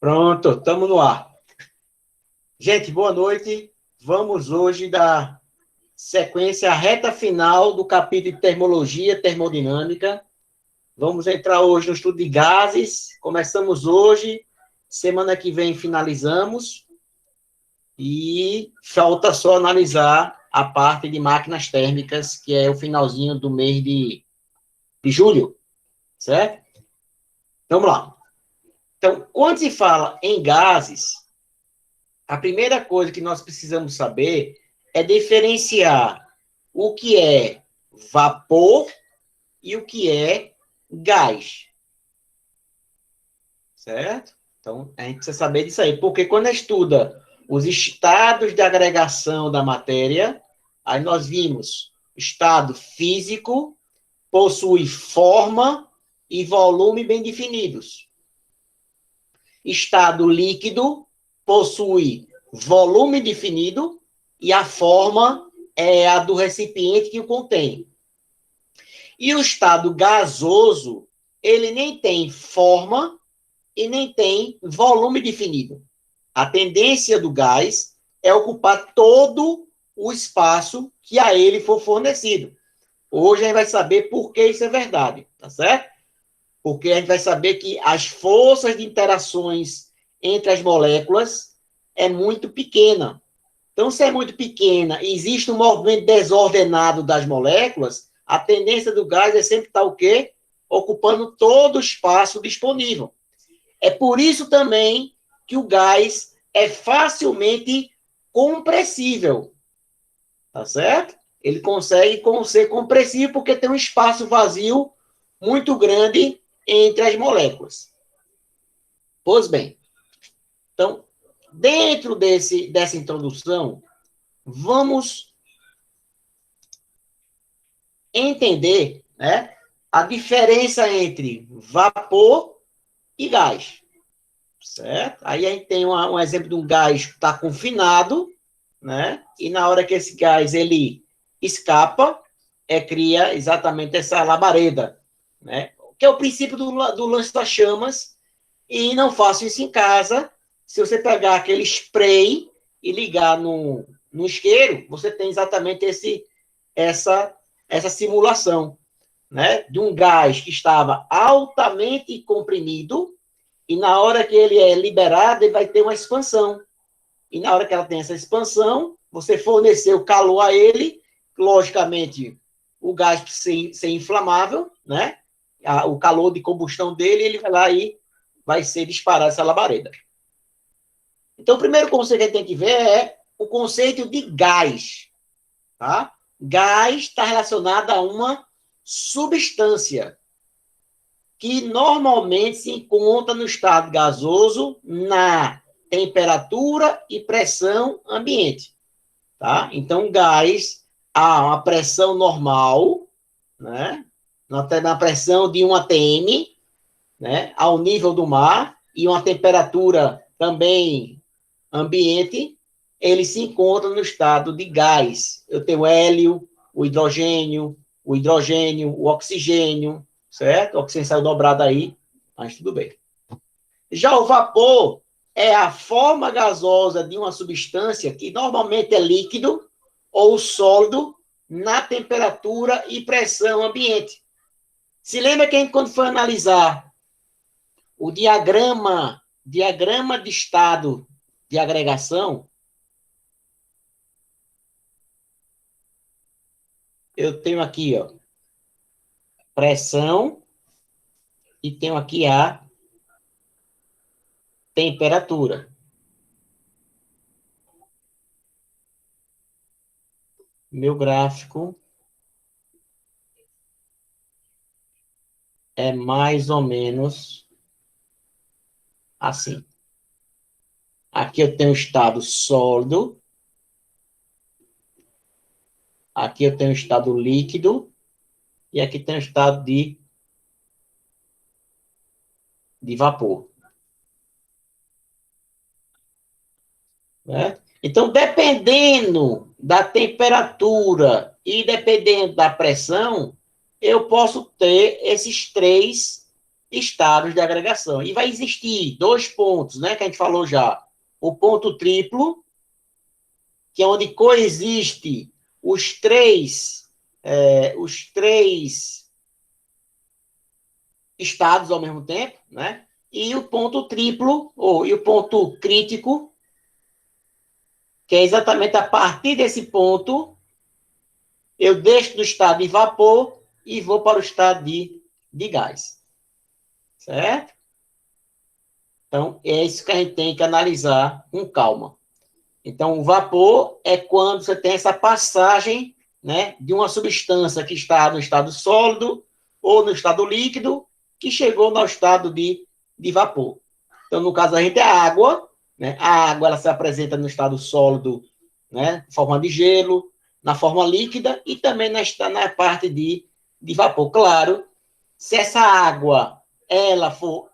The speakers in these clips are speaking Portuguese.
Pronto, estamos no ar. Gente, boa noite. Vamos hoje dar sequência à reta final do capítulo de termologia, termodinâmica. Vamos entrar hoje no estudo de gases. Começamos hoje, semana que vem finalizamos. E falta só analisar a parte de máquinas térmicas, que é o finalzinho do mês de julho, certo? Então, vamos lá. Então, quando se fala em gases, a primeira coisa que nós precisamos saber é diferenciar o que é vapor e o que é gás. Certo? Então, a gente precisa saber disso aí, porque quando estuda os estados de agregação da matéria, aí nós vimos estado físico, possui forma e volume bem definidos. Estado líquido possui volume definido e a forma é a do recipiente que o contém. E o estado gasoso, ele nem tem forma e nem tem volume definido. A tendência do gás é ocupar todo o espaço que a ele for fornecido. Hoje a gente vai saber por que isso é verdade, tá certo? Porque a gente vai saber que as forças de interações entre as moléculas é muito pequena. Então, se é muito pequena e existe um movimento desordenado das moléculas, a tendência do gás é sempre estar o quê? Ocupando todo o espaço disponível. É por isso também que o gás é facilmente compressível. Tá certo? Ele consegue ser compressível porque tem um espaço vazio muito grande entre as moléculas. Pois bem, então, dentro dessa introdução, vamos entender, né, a diferença entre vapor e gás. Certo? Aí a gente tem um exemplo de um gás que está confinado, né? E na hora que esse gás ele escapa, cria exatamente essa labareda, né? Que é o princípio do lance das chamas. E não faço isso em casa. Se você pegar aquele spray e ligar no isqueiro, você tem exatamente essa simulação, né? De um gás que estava altamente comprimido e na hora que ele é liberado, ele vai ter uma expansão. E na hora que ela tem essa expansão, você forneceu calor a ele, logicamente, o gás precisa ser inflamável, né? O calor de combustão dele, ele vai lá e vai ser disparado essa labareda. Então, o primeiro conceito que a gente tem que ver é o conceito de gás. Tá? Gás está relacionado a uma substância que normalmente se encontra no estado gasoso na temperatura e pressão ambiente. Tá? Então, gás, há uma pressão normal, né? Na pressão de 1 atm, né? Ao nível do mar, e uma temperatura também ambiente, ele se encontra no estado de gás. Eu tenho hélio, o hidrogênio, o oxigênio, certo? O oxigênio saiu dobrado aí, mas tudo bem. Já o vapor é a forma gasosa de uma substância que normalmente é líquido ou sólido na temperatura e pressão ambiente. Se lembra que a gente, quando foi analisar o diagrama de estado de agregação, eu tenho aqui, ó, pressão e tenho aqui a temperatura. Meu gráfico é mais ou menos assim. Aqui eu tenho estado sólido. Aqui eu tenho estado líquido. E aqui tem o estado de vapor. Né? Então, dependendo da temperatura e dependendo da pressão, eu posso ter esses três estados de agregação. E vai existir 2 pontos, né, que a gente falou já. O ponto triplo, que é onde coexiste os três estados ao mesmo tempo, né? E o ponto triplo, e o ponto crítico, que é exatamente a partir desse ponto, eu deixo do estado de vapor e vou para o estado de gás. Certo? Então, é isso que a gente tem que analisar com calma. Então, o vapor é quando você tem essa passagem, né, de uma substância que está no estado sólido ou no estado líquido, que chegou no estado de vapor. Então, no caso, a gente é a água, né? A água ela se apresenta no estado sólido, né, forma de gelo, na forma líquida e também na parte de vapor. Claro, se essa água ela for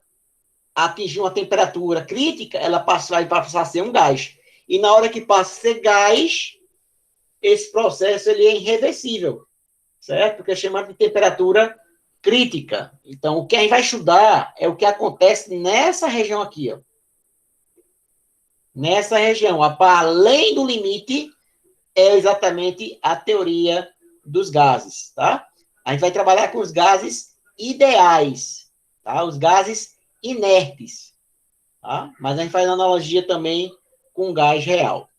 atingir uma temperatura crítica, ela vai passar a ser um gás. E na hora que passa a ser gás, esse processo ele é irreversível, certo? Porque é chamado de temperatura crítica. Então, o que a gente vai estudar é o que acontece nessa região aqui, ó. Nessa região, para além do limite, é exatamente a teoria dos gases, tá? A gente vai trabalhar com os gases ideais, tá? Os gases inertes, tá? Mas a gente faz analogia também com gás real.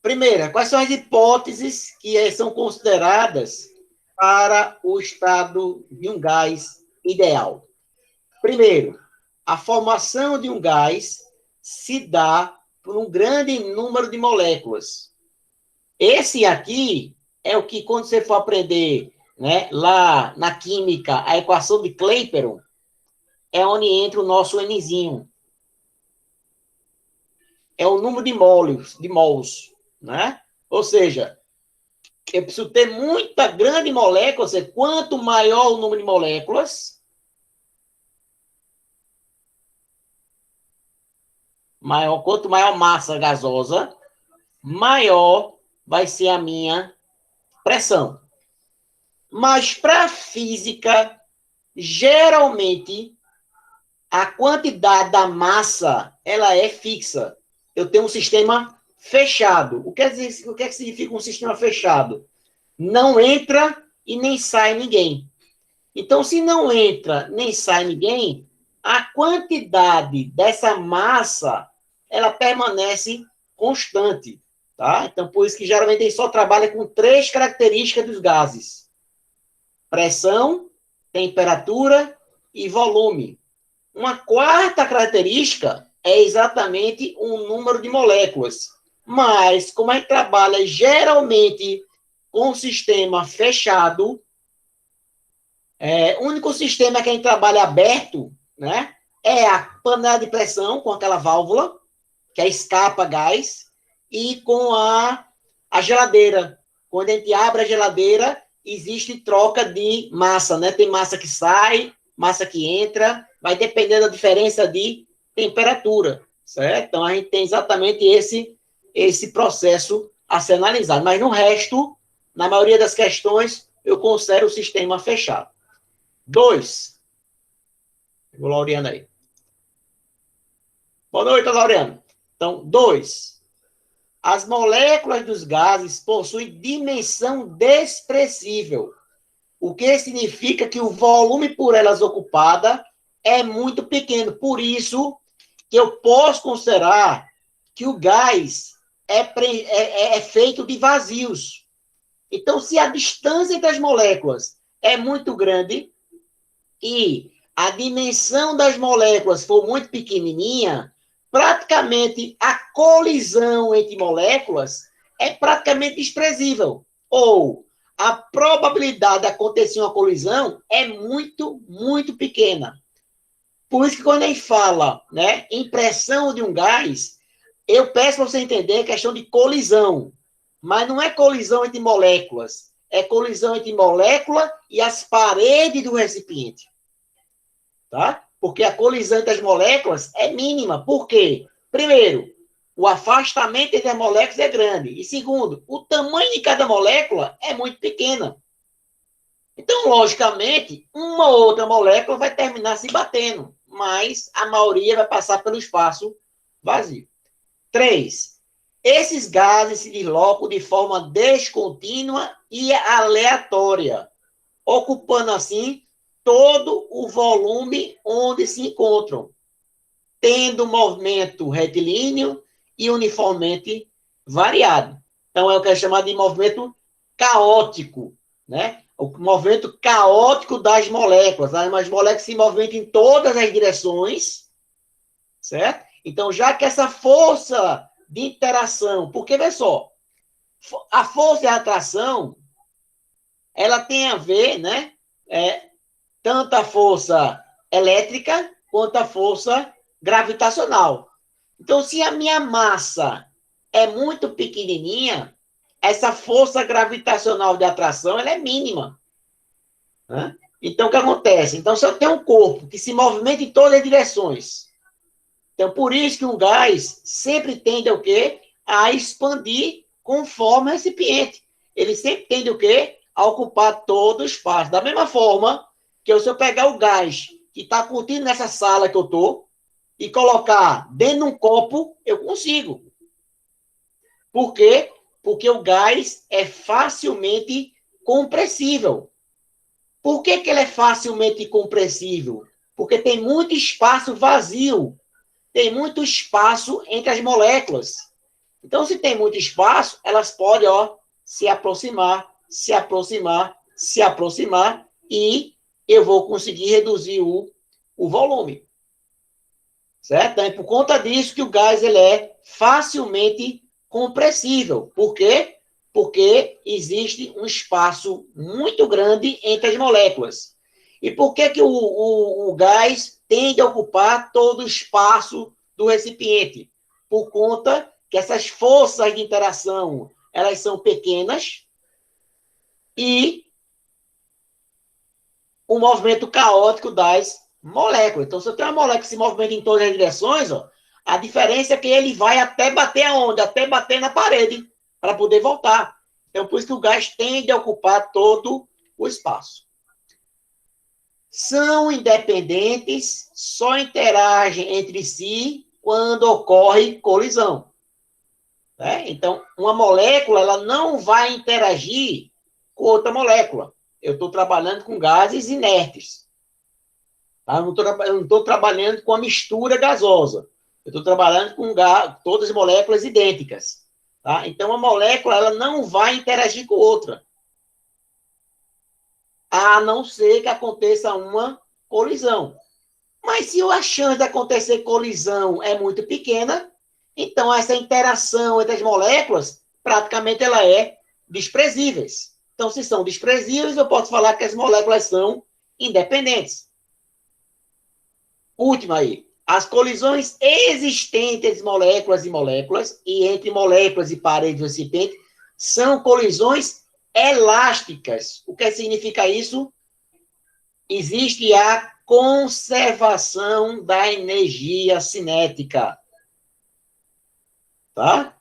Primeira, quais são as hipóteses que são consideradas para o estado de um gás ideal? Primeiro, a formação de um gás se dá por um grande número de moléculas. Esse aqui é o que, quando você for aprender, né, lá na química, a equação de Clapeyron, é onde entra o nosso Nzinho. É o número de mols, né? Ou seja, eu preciso ter muita grande molécula, ou seja, quanto maior o número de moléculas, quanto maior a massa gasosa, maior vai ser a minha pressão. Mas para a física, geralmente, a quantidade da massa, ela é fixa. Eu tenho um sistema fechado. O que é que significa um sistema fechado? Não entra e nem sai ninguém. Então, se não entra nem sai ninguém, a quantidade dessa massa, ela permanece constante, tá? Então, por isso que geralmente a gente só trabalha com 3 características dos gases: pressão, temperatura e volume. Uma quarta característica é exatamente um número de moléculas. Mas, como a gente trabalha geralmente com um sistema fechado, o único sistema que a gente trabalha aberto, né, é a panela de pressão com aquela válvula, que escapa gás, e com a geladeira. Quando a gente abre a geladeira, existe troca de massa, né? Tem massa que sai, massa que entra, vai depender da diferença de temperatura, certo? Então, a gente tem exatamente esse processo a ser analisado. Mas no resto, na maioria das questões, eu considero o sistema fechado. 2. Vou Laureano aí. Boa noite, Laureano. Então, 2. As moléculas dos gases possuem dimensão desprezível, o que significa que o volume por elas ocupada é muito pequeno. Por isso que eu posso considerar que o gás é feito de vazios. Então, se a distância entre as moléculas é muito grande e a dimensão das moléculas for muito pequenininha, praticamente a colisão entre moléculas é praticamente desprezível. Ou a probabilidade de acontecer uma colisão é muito, muito pequena. Por isso que quando a gente fala, né, em pressão de um gás, eu peço para você entender a questão de colisão. Mas não é colisão entre moléculas, é colisão entre molécula e as paredes do recipiente. Tá? Porque a colisão entre as moléculas é mínima. Por quê? Primeiro, o afastamento entre as moléculas é grande. E segundo, o tamanho de cada molécula é muito pequena. Biologicamente, uma ou outra molécula vai terminar se batendo, mas a maioria vai passar pelo espaço vazio. 3. Esses gases se deslocam de forma descontínua e aleatória, ocupando assim todo o volume onde se encontram, tendo movimento retilíneo e uniformemente variado. Então, é o que é chamado de movimento caótico, né? O movimento caótico das moléculas. As moléculas se movimentam em todas as direções, certo? Então, já que essa força de interação, porque, vê só, a força de atração, ela tem a ver, né? Tanto a força elétrica quanto a força gravitacional. Então, se a minha massa é muito pequenininha, essa força gravitacional de atração ela é mínima. Né? Então, o que acontece? Então, se eu tenho um corpo que se movimenta em todas as direções, então, por isso que um gás sempre tende o quê? A expandir conforme o recipiente. Ele sempre tende o quê? A ocupar todo o espaço. Da mesma forma que se eu pegar o gás que está contido nessa sala que eu estou e colocar dentro de um copo, eu consigo. Por quê? Porque o gás é facilmente compressível. Por que ele é facilmente compressível? Porque tem muito espaço vazio. Tem muito espaço entre as moléculas. Então, se tem muito espaço, elas podem se aproximar, se aproximar, se aproximar, e eu vou conseguir reduzir o volume. Certo? Então, é por conta disso que o gás ele é facilmente compressível. Por quê? Porque existe um espaço muito grande entre as moléculas. E por que o gás tende a ocupar todo o espaço do recipiente? Por conta que essas forças de interação, elas são pequenas e o movimento caótico das moléculas. Então, se eu tenho uma molécula que se movimenta em todas as direções, a diferença é que ele vai até bater aonde? Até bater na parede, para poder voltar. Então, por isso que o gás tende a ocupar todo o espaço. São independentes, só interagem entre si quando ocorre colisão. Né? Então, uma molécula ela não vai interagir com outra molécula. Eu estou trabalhando com gases inertes. Tá? Eu não estou trabalhando com a mistura gasosa. Eu estou trabalhando com todas as moléculas idênticas. Tá? Então, a molécula ela não vai interagir com outra. A não ser que aconteça uma colisão. Mas se a chance de acontecer colisão é muito pequena, então essa interação entre as moléculas, praticamente ela é desprezíveis. Então, se são desprezíveis, eu posso falar que as moléculas são independentes. Última aí. As colisões existentes entre moléculas e moléculas e entre moléculas e paredes do recipiente são colisões elásticas. O que significa isso? Existe a conservação da energia cinética. Tá?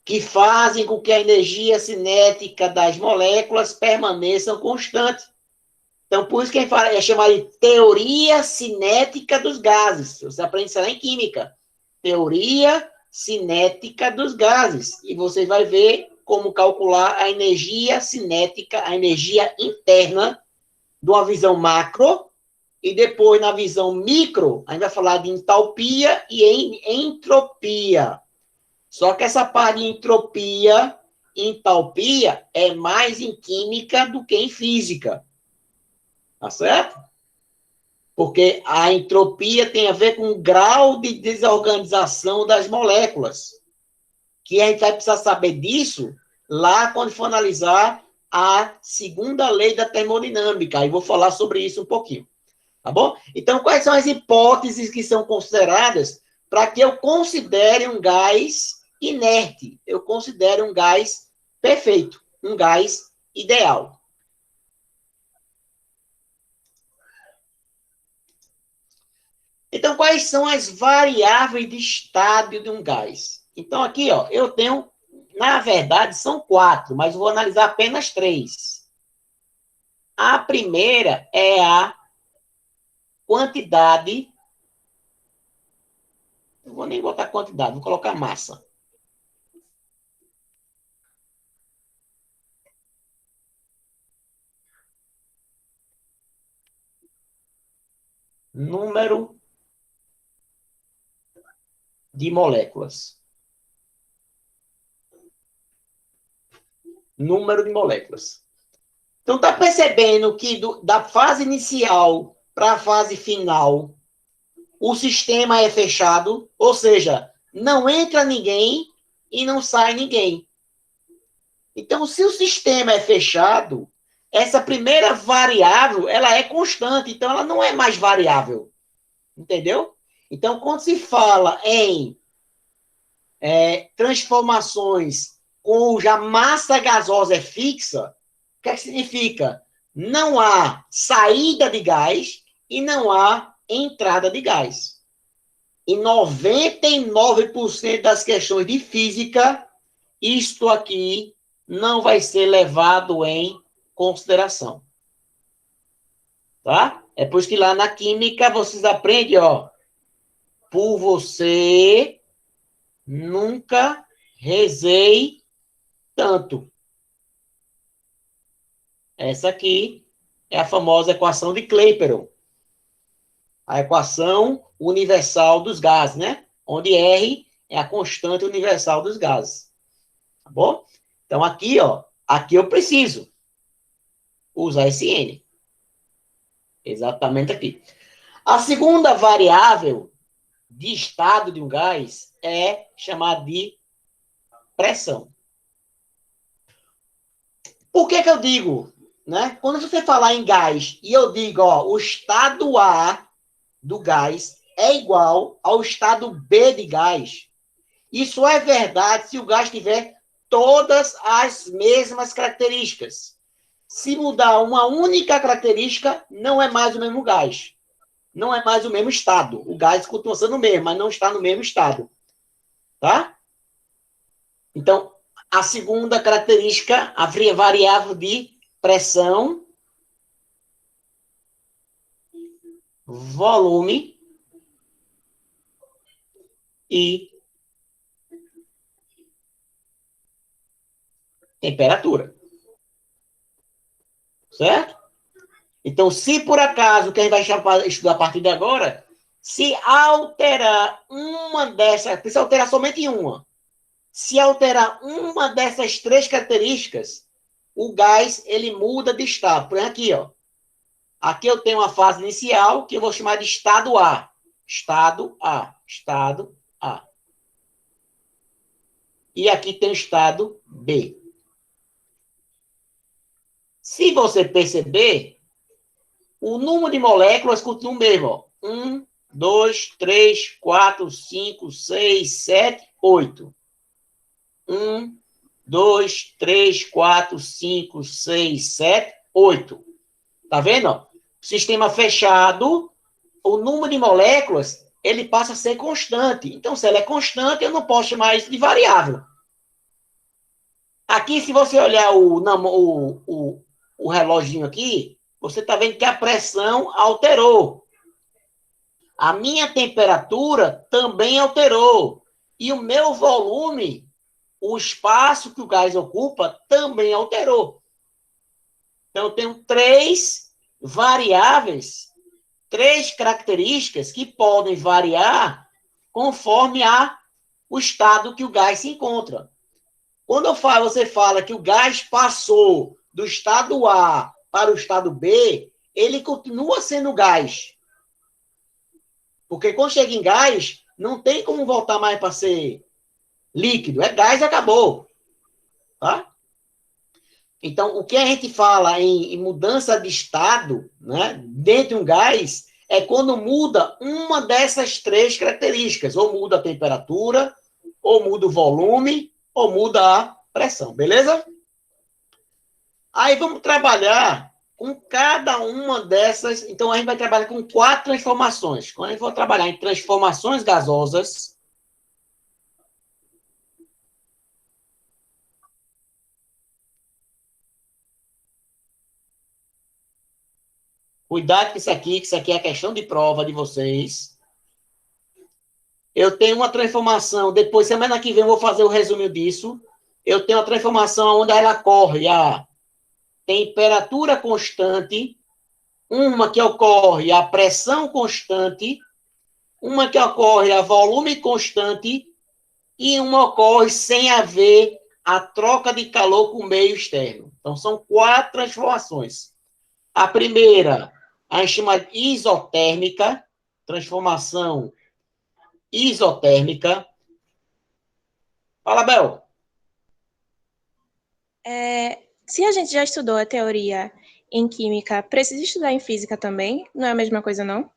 Que fazem com que a energia cinética das moléculas permaneçam constante. Então, por isso que é chamado de teoria cinética dos gases. Você aprende isso lá em química. Teoria cinética dos gases. E você vai ver como calcular a energia cinética, a energia interna, de uma visão macro, e depois, na visão micro, a gente vai falar de entalpia e entropia. Só que essa parte de entropia e entalpia é mais em química do que em física. Tá certo? Porque a entropia tem a ver com o grau de desorganização das moléculas. Que a gente vai precisar saber disso lá quando for analisar a segunda lei da termodinâmica. Aí vou falar sobre isso um pouquinho. Tá bom? Então, quais são as hipóteses que são consideradas para que eu considere um gás inerte? Eu considero um gás perfeito, um gás ideal. Então, quais são as variáveis de estado de um gás? Então, aqui, eu tenho, na verdade, são 4, mas vou analisar apenas 3. A primeira é a quantidade. Não vou nem botar quantidade, vou colocar massa. Número de moléculas. Número de moléculas. Então, está percebendo que da fase inicial para a fase final, o sistema é fechado, ou seja, não entra ninguém e não sai ninguém. Então, se o sistema é fechado, essa primeira variável, ela é constante, então ela não é mais variável. Entendeu? Então, quando se fala em transformações cuja massa gasosa é fixa, o que é que significa? Não há saída de gás e não há entrada de gás. Em 99% das questões de física, isto aqui não vai ser levado em consideração. Tá? É por isso que lá na química vocês aprendem, ó, por você nunca rezei tanto. Essa aqui é a famosa equação de Clapeyron. A equação universal dos gases, né? Onde R é a constante universal dos gases. Tá bom? Então, aqui, ó, aqui eu preciso usar esse N. Exatamente aqui. A segunda variável de estado de um gás é chamada de pressão. Por que eu digo, né? Quando você falar em gás e eu digo, ó, o estado A do gás é igual ao estado B de gás, isso é verdade se o gás tiver todas as mesmas características. Se mudar uma única característica, não é mais o mesmo gás. Não é mais o mesmo estado. O gás continua sendo o mesmo, mas não está no mesmo estado. Tá? Então, a segunda característica, a variável de pressão, volume e temperatura. Certo? Então, se por acaso, que a gente vai estudar a partir de agora, se alterar uma dessas, precisa alterar somente uma. Se alterar uma dessas três características, o gás, ele muda de estado. Por exemplo, aqui, ó. Aqui eu tenho uma fase inicial que eu vou chamar de estado A. Estado A. Estado A. E aqui tem o estado B. Se você perceber, o número de moléculas continua o mesmo. Ó. 1, 2, 3, 4, 5, 6, 7, 8. 1, 2, 3, 4, 5, 6, 7, 8. Tá vendo? Ó? Sistema fechado, o número de moléculas, ele passa a ser constante. Então, se ela é constante, eu não posso chamar isso de variável. Aqui, se você olhar o reloginho aqui, você está vendo que a pressão alterou. A minha temperatura também alterou. E o meu volume, o espaço que o gás ocupa, também alterou. Então, eu tenho três variáveis, três características que podem variar conforme o estado que o gás se encontra. Quando você fala que o gás passou do estado A para o estado B, ele continua sendo gás. Porque quando chega em gás, não tem como voltar mais para ser líquido. É gás e acabou. Tá? Então, o que a gente fala em mudança de estado, né, dentro de um gás, é quando muda uma dessas três características. Ou muda a temperatura, ou muda o volume, ou muda a pressão. Beleza? Aí vamos trabalhar com cada uma dessas. Então, a gente vai trabalhar com 4 transformações. Quando a gente for trabalhar em transformações gasosas, Cuidado com que isso aqui é questão de prova de vocês. Eu tenho uma transformação, depois, semana que vem, eu vou fazer o resumo disso. Eu tenho uma transformação onde ela corre a temperatura constante, uma que ocorre a pressão constante, uma que ocorre a volume constante e uma ocorre sem haver a troca de calor com o meio externo. Então, são 4 transformações. A primeira, a gente chama de isotérmica, transformação isotérmica. Fala, Bel. Se a gente já estudou a teoria em química, precisa estudar em física também? Não é a mesma coisa, não?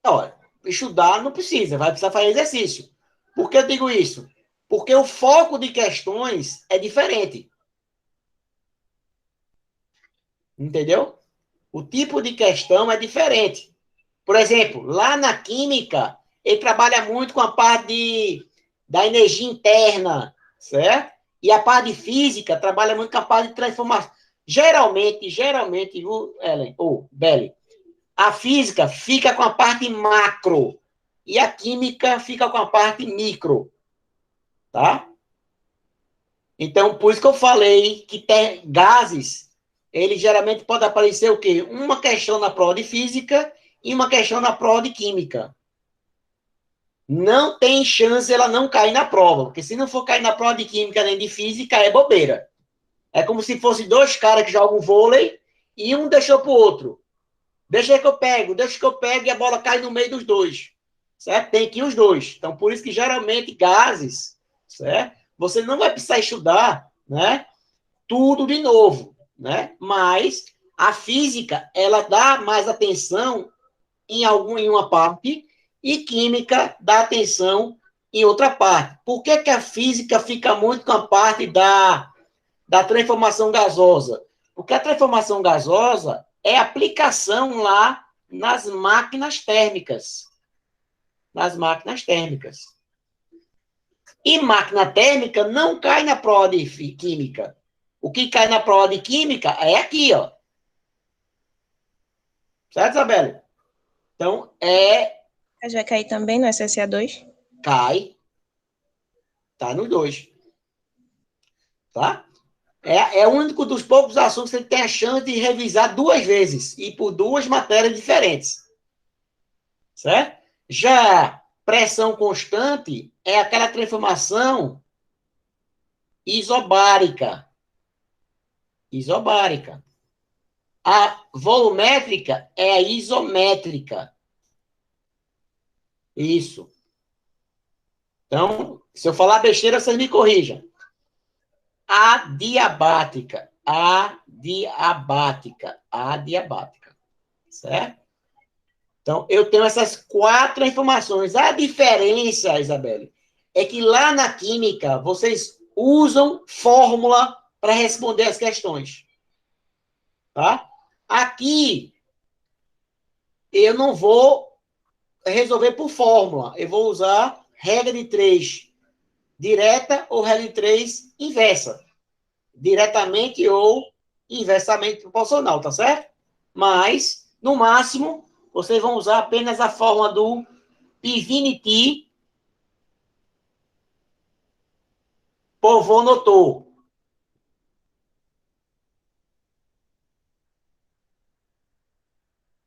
Olha, estudar não precisa, vai precisar fazer exercício. Por que eu digo isso? Porque o foco de questões é diferente. Entendeu? O tipo de questão é diferente. Por exemplo, lá na química, ele trabalha muito com a parte da energia interna, certo? E a parte de física trabalha muito com a parte de transformação. Geralmente, Ellen, ou Belly, a física fica com a parte macro e a química fica com a parte micro, tá? Então, por isso que eu falei que tem gases, ele geralmente pode aparecer o quê? Uma questão na prova de física e uma questão na prova de química. Não tem chance ela não cair na prova, porque se não for cair na prova de química nem de física, é bobeira. É como se fosse 2 caras que jogam vôlei e um deixou pro outro. Deixa que eu pego e a bola cai no meio dos dois. Certo? Tem que ir os dois. Então, por isso que geralmente gases, certo? Você não vai precisar estudar, né? Tudo de novo, né? Mas a física, ela dá mais atenção em uma parte e química dá atenção em outra parte. Por que, que a física fica muito com a parte da transformação gasosa? Porque a transformação gasosa é aplicação lá nas máquinas térmicas. Nas máquinas térmicas. E máquina térmica não cai na prova de química. O que cai na prova de química é aqui, ó. Certo, Isabela? Então, Mas vai cair também no SSA2? Cai. Tá nos 2. Tá? É o único dos poucos assuntos que você tem a chance de revisar 2 vezes e por 2 matérias diferentes. Certo? Já pressão constante é aquela transformação isobárica. Isobárica. A volumétrica é a isométrica. Isso. Então, se eu falar besteira, vocês me corrijam. Adiabática. Certo? Então, eu tenho essas 4 informações. A diferença, Isabelle, é que lá na química, vocês usam fórmula para responder as questões. Tá? Aqui, eu não vou resolver por fórmula. Eu vou usar regra de 3 direta ou regra de 3 inversa. Diretamente ou inversamente proporcional, tá certo? Mas, no máximo, vocês vão usar apenas a fórmula do Pivini-T Povonotor.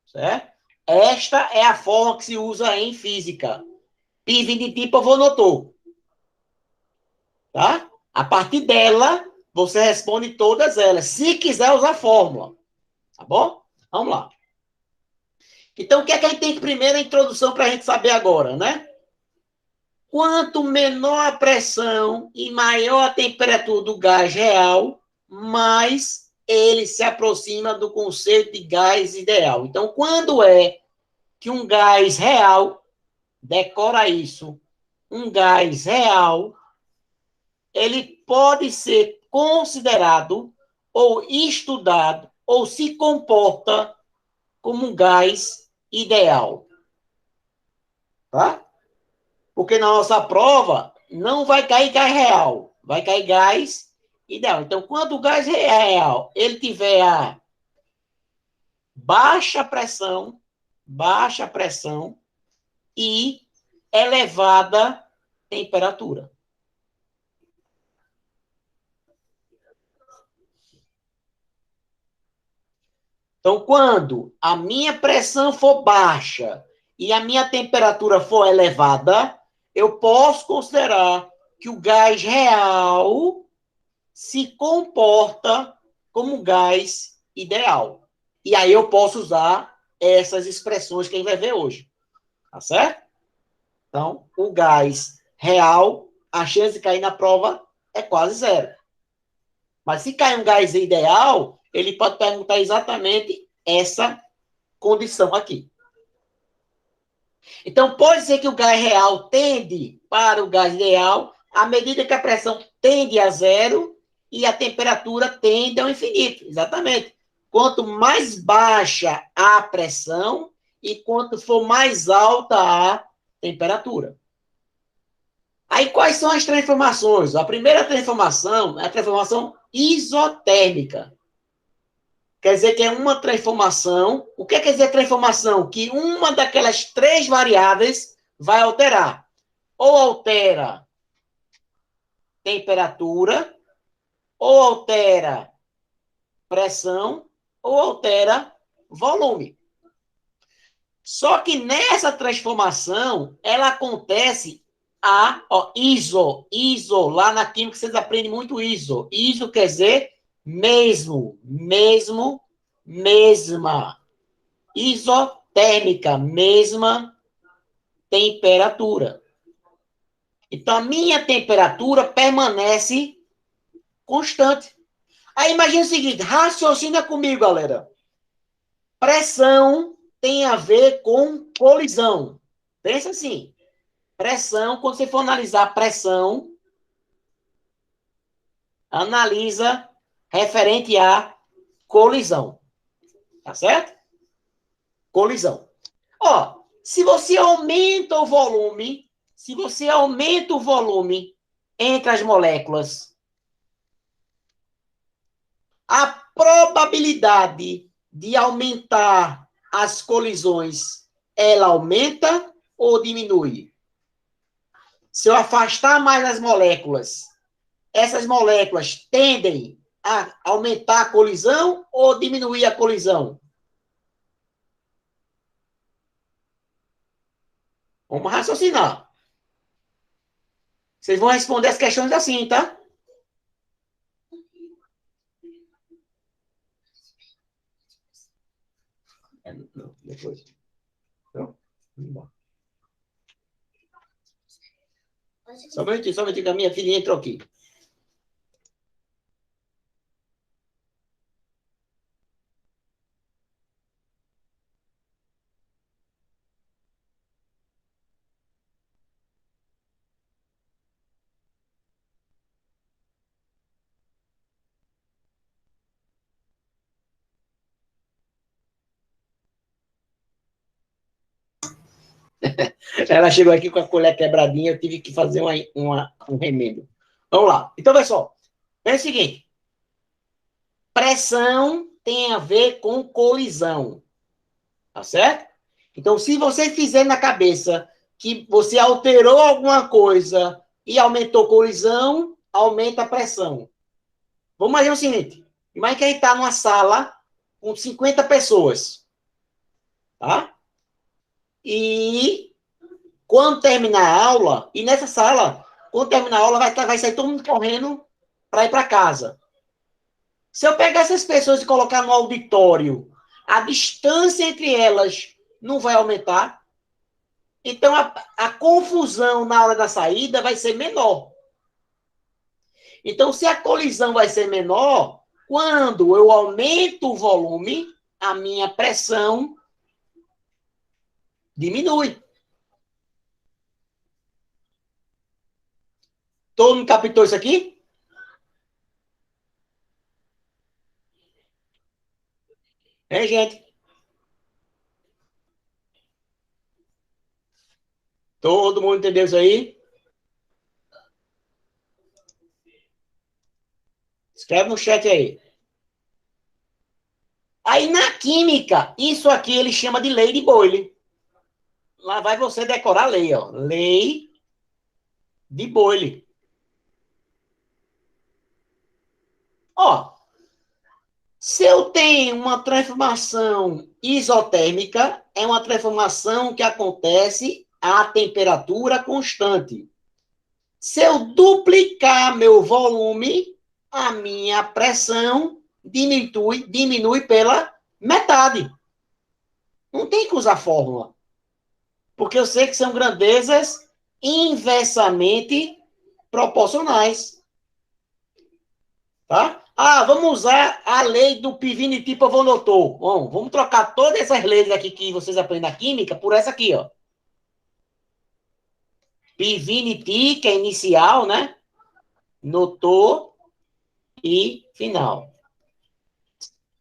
Certo? Esta é a forma que se usa em física. Pivini-T Povonotor. Tá? A partir dela, você responde todas elas, se quiser usar a fórmula. Tá bom? Vamos lá. Então, o que é que a gente tem que primeiro a introdução para a gente saber agora, né? Quanto menor a pressão e maior a temperatura do gás real, mais ele se aproxima do conceito de gás ideal. Então, quando é que um gás real, decora isso, um gás real, ele pode ser considerado ou estudado ou se comporta como um gás ideal. Tá? Porque na nossa prova não vai cair gás real, vai cair gás ideal. Então, quando o gás real ele tiver a baixa pressão e elevada temperatura. Então, quando a minha pressão for baixa e a minha temperatura for elevada, eu posso considerar que o gás real se comporta como gás ideal. E aí eu posso usar essas expressões que a gente vai ver hoje. Tá certo? Então, o gás real, a chance de cair na prova é quase zero. Mas se cair um gás ideal, ele pode perguntar exatamente essa condição aqui. Então, pode ser que o gás real tende para o gás ideal à medida que a pressão tende a zero e a temperatura tende ao infinito. Exatamente. Quanto mais baixa a pressão e quanto for mais alta a temperatura. Aí, quais são as transformações? A primeira transformação é a transformação isotérmica. Quer dizer que é uma transformação. O que quer dizer transformação? Que uma daquelas três variáveis vai alterar. Ou altera temperatura, ou altera pressão, ou altera volume. Só que nessa transformação, ela acontece iso, lá na química vocês aprendem muito iso. Iso quer dizer mesmo, mesma. Isotérmica, mesma temperatura. Então, a minha temperatura permanece constante. Aí, imagina o seguinte, raciocina comigo, galera. Pressão tem a ver com colisão. Pensa assim, pressão, quando você for analisar pressão, analisa referente à colisão. Tá certo? Colisão. Ó, se você aumenta o volume entre as moléculas, a probabilidade de aumentar as colisões, ela aumenta ou diminui? Se eu afastar mais as moléculas, essas moléculas tendem a aumentar a colisão ou diminuir a colisão? Vamos raciocinar. Vocês vão responder as questões assim, tá? Não, depois. Não? Só um minutinho, que a minha filha entrou aqui. Ela chegou aqui com a colher quebradinha, eu tive que fazer um remendo. Vamos lá. Então, pessoal, é o seguinte. Pressão tem a ver com colisão. Tá certo? Então, se você fizer na cabeça que você alterou alguma coisa e aumentou colisão, aumenta a pressão. Vamos imaginar o seguinte. Imagina que a gente está numa sala com 50 pessoas. Tá? E quando terminar a aula, e nessa sala, quando terminar a aula, vai sair todo mundo correndo para ir para casa. Se eu pegar essas pessoas e colocar no auditório, a distância entre elas não vai aumentar. Então, a confusão na hora da saída vai ser menor. Então, se a colisão vai ser menor, quando eu aumento o volume, a minha pressão diminui. Todo mundo captou isso aqui? É, gente? Todo mundo entendeu isso aí? Escreve no chat aí. Aí, na química, isso aqui ele chama de lei de Boyle. Lá vai você decorar a lei, ó. Lei de Boyle. Ó, se eu tenho uma transformação isotérmica, é uma transformação que acontece a temperatura constante. Se eu duplicar meu volume, a minha pressão diminui pela metade. Não tem que usar fórmula, porque eu sei que são grandezas inversamente proporcionais. Tá? Ah, vamos usar a lei do Pivini-Tipo-Vonotou. Bom, vamos trocar todas essas leis aqui que vocês aprendem na química por essa aqui, ó. Pivini-Ti, que é inicial, né? Notou e final.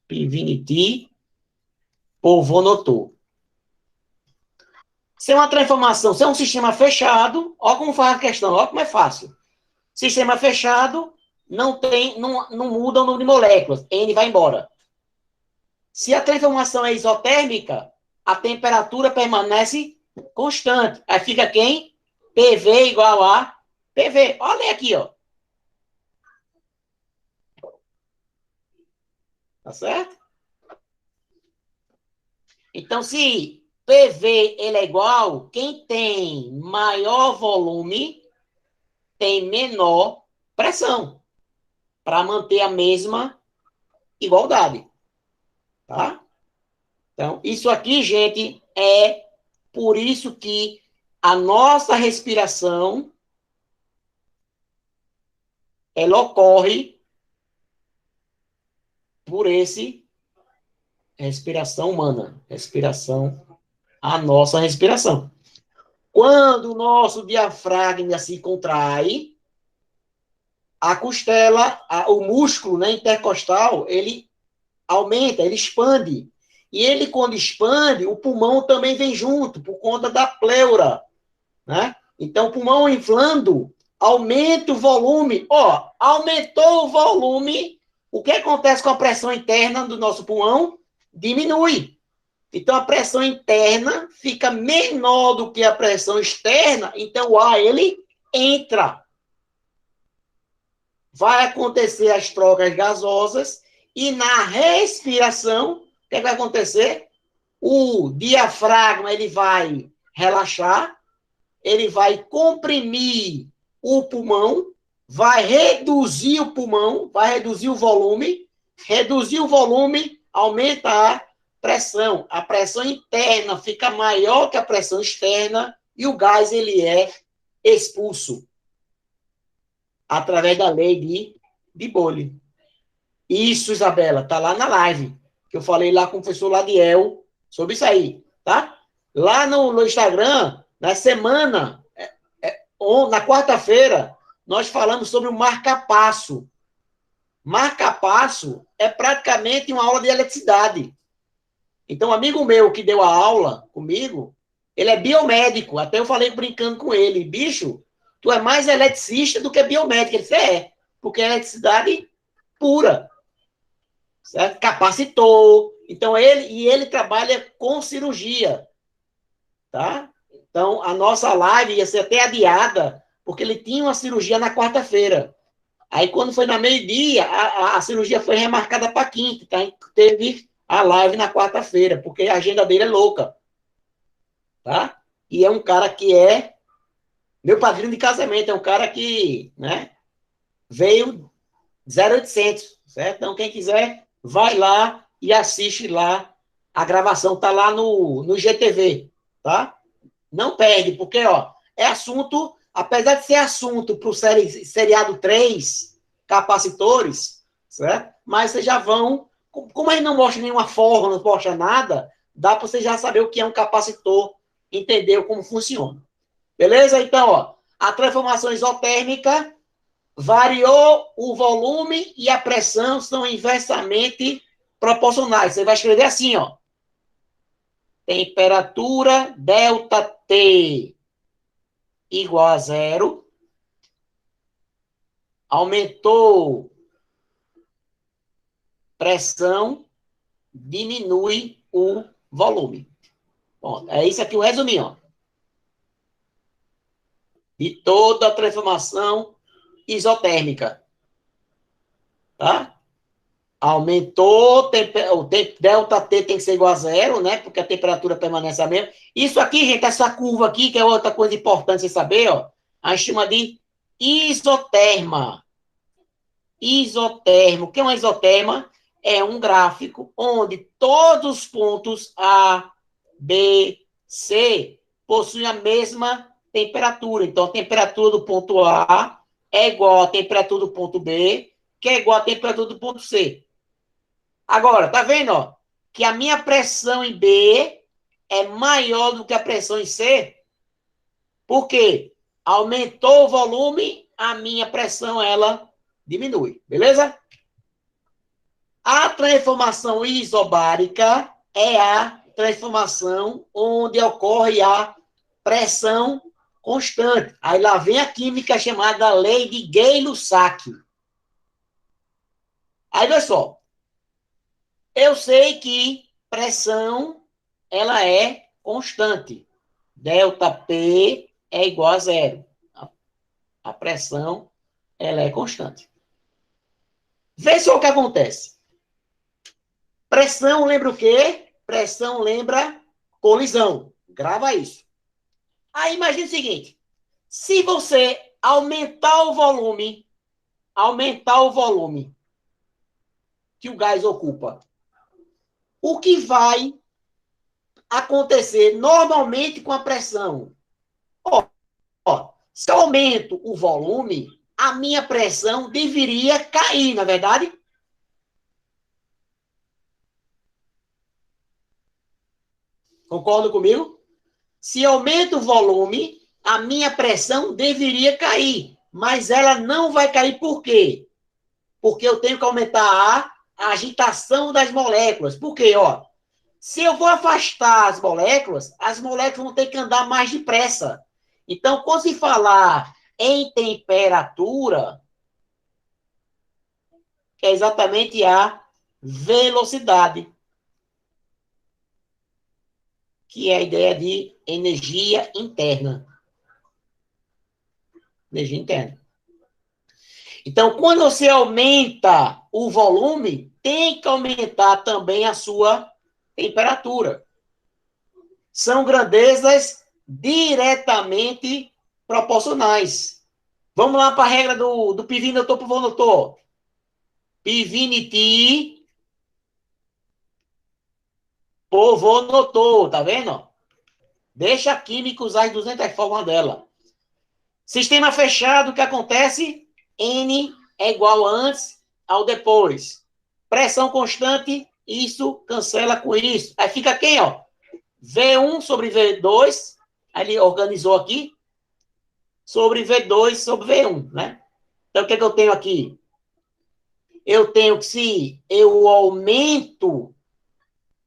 Pivini-Ti, Vonotou. Se é uma transformação, se é um sistema fechado, ó como faz a questão, ó como é fácil. Sistema fechado, não muda o número de moléculas, N vai embora. Se a transformação é isotérmica, a temperatura permanece constante. Aí fica quem? PV igual a PV. Olha aqui, ó. Tá certo? Então, se PV ele é igual, quem tem maior volume tem menor pressão para manter a mesma igualdade. Tá? Então, isso aqui, gente, é por isso que a nossa respiração ela ocorre por esse respiração humana, a nossa respiração. Quando o nosso diafragma se contrai, a costela, o músculo, né, intercostal, ele aumenta, ele expande. E ele, quando expande, o pulmão também vem junto, por conta da pleura, né? Então, o pulmão inflando, aumenta o volume. Ó, aumentou o volume, o que acontece com a pressão interna do nosso pulmão? Diminui. Então, a pressão interna fica menor do que a pressão externa, então o ar, ele entra. Vai acontecer as trocas gasosas e na respiração, o que vai acontecer? O diafragma, ele vai relaxar, ele vai comprimir o pulmão, vai reduzir o pulmão, vai reduzir o volume, aumenta a pressão. A pressão interna fica maior que a pressão externa e o gás ele é expulso através da lei de Boyle. Isso, Isabela, tá lá na live que eu falei lá com o professor Ladiel sobre isso aí, tá? Lá no Instagram, na semana, na quarta-feira, nós falamos sobre o marca-passo. Marca-passo é praticamente uma aula de eletricidade. Então, um amigo meu que deu a aula comigo, ele é biomédico. Até eu falei brincando com ele, bicho, tu é mais eletricista do que biomédico. Ele disse, porque é eletricidade pura. Certo? Capacitor. Então, ele trabalha com cirurgia. Tá? Então, a nossa live ia ser até adiada, porque ele tinha uma cirurgia na quarta-feira. Aí, quando foi na meio-dia, a cirurgia foi remarcada para quinta. Tá? Teve a live na quarta-feira, porque a agenda dele é louca. Tá? E é um cara que é meu padrinho de casamento, é um cara que, né, veio 0800, certo? Então, quem quiser, vai lá e assiste lá. A gravação tá lá no GTV, tá? Não perde, porque, ó, é assunto, apesar de ser assunto para o seriado 3 capacitores, certo? Mas vocês já vão, como a gente não mostra nenhuma forma, não mostra nada, dá para você já saber o que é um capacitor, entender como funciona. Beleza? Então, ó, a transformação isotérmica variou o volume e a pressão são inversamente proporcionais. Você vai escrever assim, ó. Temperatura delta T igual a zero. Aumentou pressão diminui o volume. Bom, é isso aqui o resuminho, ó, de toda a transformação isotérmica. Tá? Aumentou, o delta T tem que ser igual a zero, né? Porque a temperatura permanece a mesma. Isso aqui, gente, essa curva aqui, que é outra coisa importante você saber, ó, a gente chama de isoterma. Isotermo. O que é uma isoterma? É um gráfico onde todos os pontos A, B, C possuem a mesma temperatura. Então, a temperatura do ponto A é igual à temperatura do ponto B, que é igual à temperatura do ponto C. Agora, tá vendo, ó, que a minha pressão em B é maior do que a pressão em C? Por quê? Aumentou o volume, a minha pressão, ela diminui. Beleza? A transformação isobárica é a transformação onde ocorre a pressão constante. Aí lá vem a química chamada lei de Gay-Lussac. Aí, olha só. Eu sei que pressão, ela é constante. Delta P é igual a zero. A pressão, ela é constante. Vê só o que acontece. Pressão lembra o quê? Pressão lembra colisão. Grava isso. Aí imagina o seguinte. Se você aumentar o volume que o gás ocupa, o que vai acontecer normalmente com a pressão? Se eu aumento o volume, a minha pressão deveria cair, na verdade? Concorda comigo? Se eu aumento o volume, a minha pressão deveria cair. Mas ela não vai cair por quê? Porque eu tenho que aumentar a agitação das moléculas. Por quê? Ó, se eu vou afastar as moléculas vão ter que andar mais depressa. Então, quando se falar em temperatura, é exatamente a velocidade, que é a ideia de energia interna. Energia interna. Então, quando você aumenta o volume, tem que aumentar também a sua temperatura. São grandezas diretamente proporcionais. Vamos lá para a regra do Pivinotor por Vonotor. Pivinity por Vonotor, tá vendo? Deixa a química usar as 200 fórmulas dela. Sistema fechado, o que acontece? N é igual antes ao depois. Pressão constante, isso cancela com isso. Aí fica quem, ó? V1 sobre V2, aí ele organizou aqui, sobre V2 sobre V1, né? Então, o que é que eu tenho aqui? Eu tenho que, se eu aumento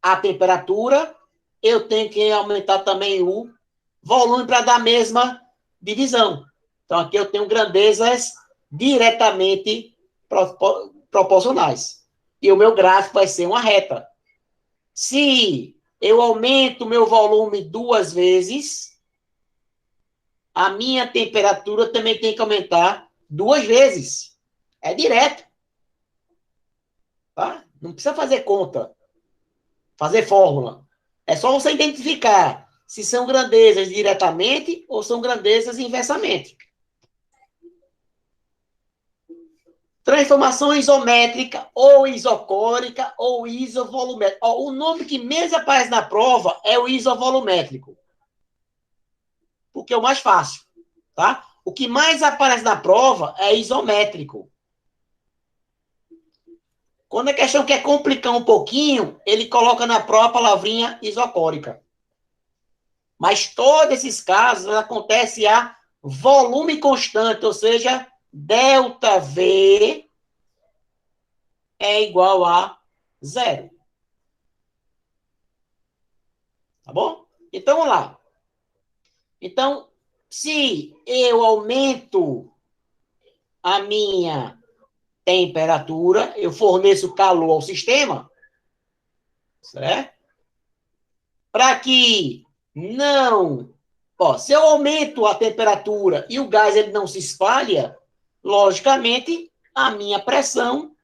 a temperatura, eu tenho que aumentar também o volume para dar a mesma divisão. Então, aqui eu tenho grandezas diretamente proporcionais. E o meu gráfico vai ser uma reta. Se eu aumento o meu volume 2 vezes, a minha temperatura também tem que aumentar 2 vezes. É direto. Tá? Não precisa fazer conta, fazer fórmula. É só você identificar se são grandezas diretamente ou são grandezas inversamente. Transformação isométrica, ou isocórica, ou isovolumétrica. Ó, o nome que menos aparece na prova é o isovolumétrico. Porque é o mais fácil. Tá? O que mais aparece na prova é isométrico. Quando a questão quer complicar um pouquinho, ele coloca na prova a palavrinha isocórica. Mas todos esses casos acontece a volume constante, ou seja, delta V é igual a zero. Tá bom? Então, vamos lá. Então, se eu aumento a minha temperatura, eu forneço calor ao sistema, certo? Para que não... Ó, se eu aumento a temperatura e o gás ele não se espalha, logicamente, a minha pressão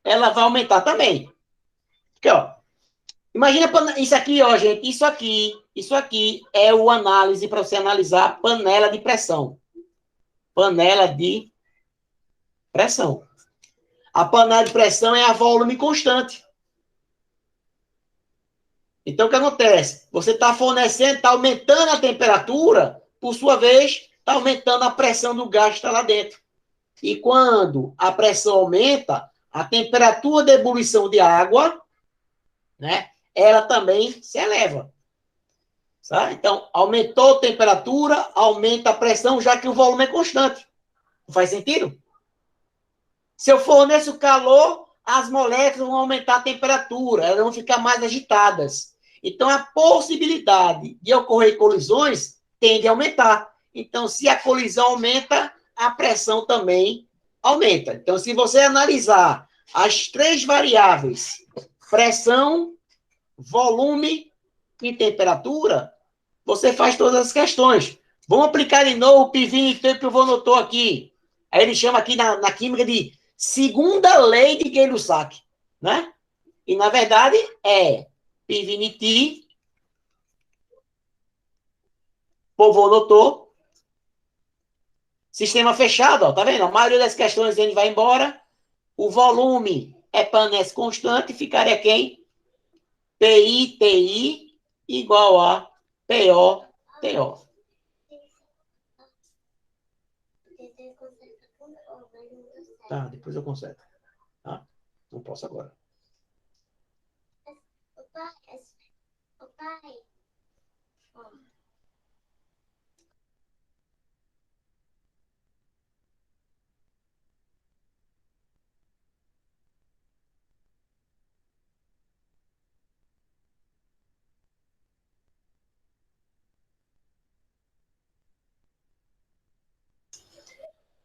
ela vai aumentar também. Porque, ó, imagina isso aqui, ó, gente, isso aqui é o análise para você analisar a panela de pressão. Panela de pressão. A panela de pressão é a volume constante. Então, o que acontece? Você está fornecendo, está aumentando a temperatura, por sua vez, está aumentando a pressão do gás que está lá dentro. E quando a pressão aumenta, a temperatura de ebulição de água, né, ela também se eleva. Sabe? Então, aumentou a temperatura, aumenta a pressão, já que o volume é constante. Não faz sentido? Se eu forneço calor, as moléculas vão aumentar a temperatura, elas vão ficar mais agitadas. Então, a possibilidade de ocorrer colisões tende a aumentar. Então, se a colisão aumenta, a pressão também aumenta. Então, se você analisar as três variáveis, pressão, volume e temperatura, você faz todas as questões. Vamos aplicar de novo o pivini que o vô notou aqui. Aí ele chama aqui na química de segunda lei de Gay-Lussac, né? E, na verdade, é Piviniti, povo notou, sistema fechado, ó, tá vendo? A maioria das questões ele vai embora, o volume permanece constante, ficaria quem? PI, TI igual a PO, TO. Tá, depois eu conserto. Tá? Não posso agora. O pai.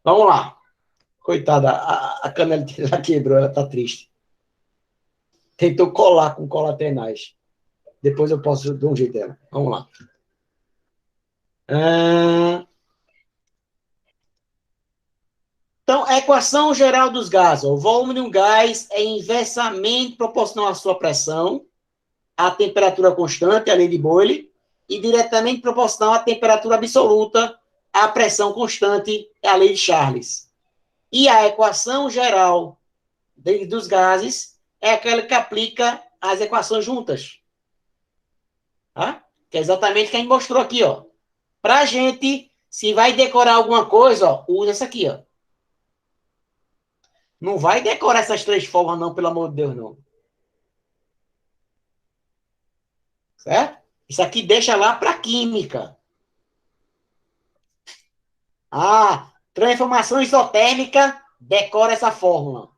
Vamos lá. Coitada, a canela dela quebrou, ela tá triste. Tentou colar com cola tenaz. Depois eu posso dar um jeito dela. Vamos lá. Então, a equação geral dos gases. O volume de um gás é inversamente proporcional à sua pressão, à temperatura constante, a lei de Boyle, e diretamente proporcional à temperatura absoluta, à pressão constante, a lei de Charles. E a equação geral dos gases é aquela que aplica as equações juntas. Tá? Que é exatamente o que a gente mostrou aqui, ó. Para a gente, se vai decorar alguma coisa, ó, usa essa aqui, ó. Não vai decorar essas três formas, não, pelo amor de Deus, não. Certo? Isso aqui deixa lá para química. Ah, transformação isotérmica, decora essa fórmula.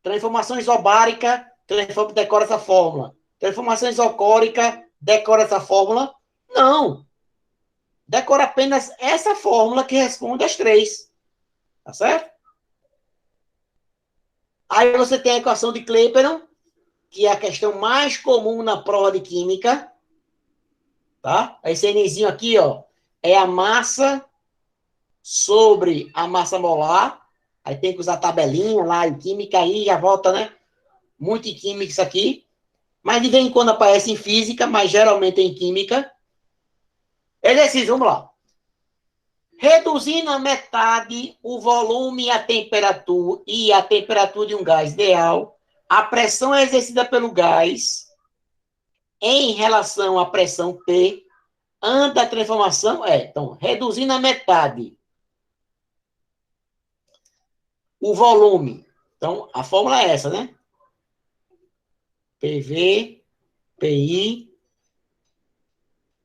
Transformação isobárica, decora essa fórmula. Transformação isocórica, decora essa fórmula. Não. Decora apenas essa fórmula que responde às três. Tá certo? Aí você tem a equação de Clapeyron, que é a questão mais comum na prova de química. Tá? Esse Nzinho aqui, ó, é a massa sobre a massa molar. Aí tem que usar tabelinha lá em química, aí já volta, né? Muito em química isso aqui. Mas de vez em quando aparece em física, mas geralmente é em química. Exercício, vamos lá. Reduzindo a metade o volume e a temperatura de um gás ideal, a pressão exercida pelo gás em relação à pressão P, anda a transformação, então, reduzindo a metade o volume. Então, a fórmula é essa, né? PV, PI,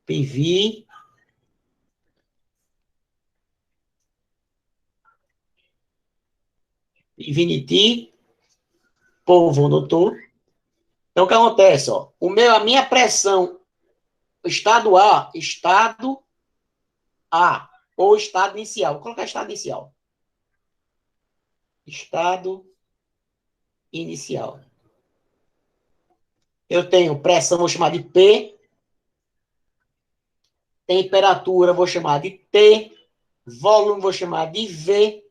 PV, Infinity, povo doutor. Então, o que acontece? Ó? A minha pressão, estado A, ou estado inicial. Vou colocar estado inicial. Estado inicial. Eu tenho pressão, vou chamar de P. Temperatura, vou chamar de T. Volume, vou chamar de V.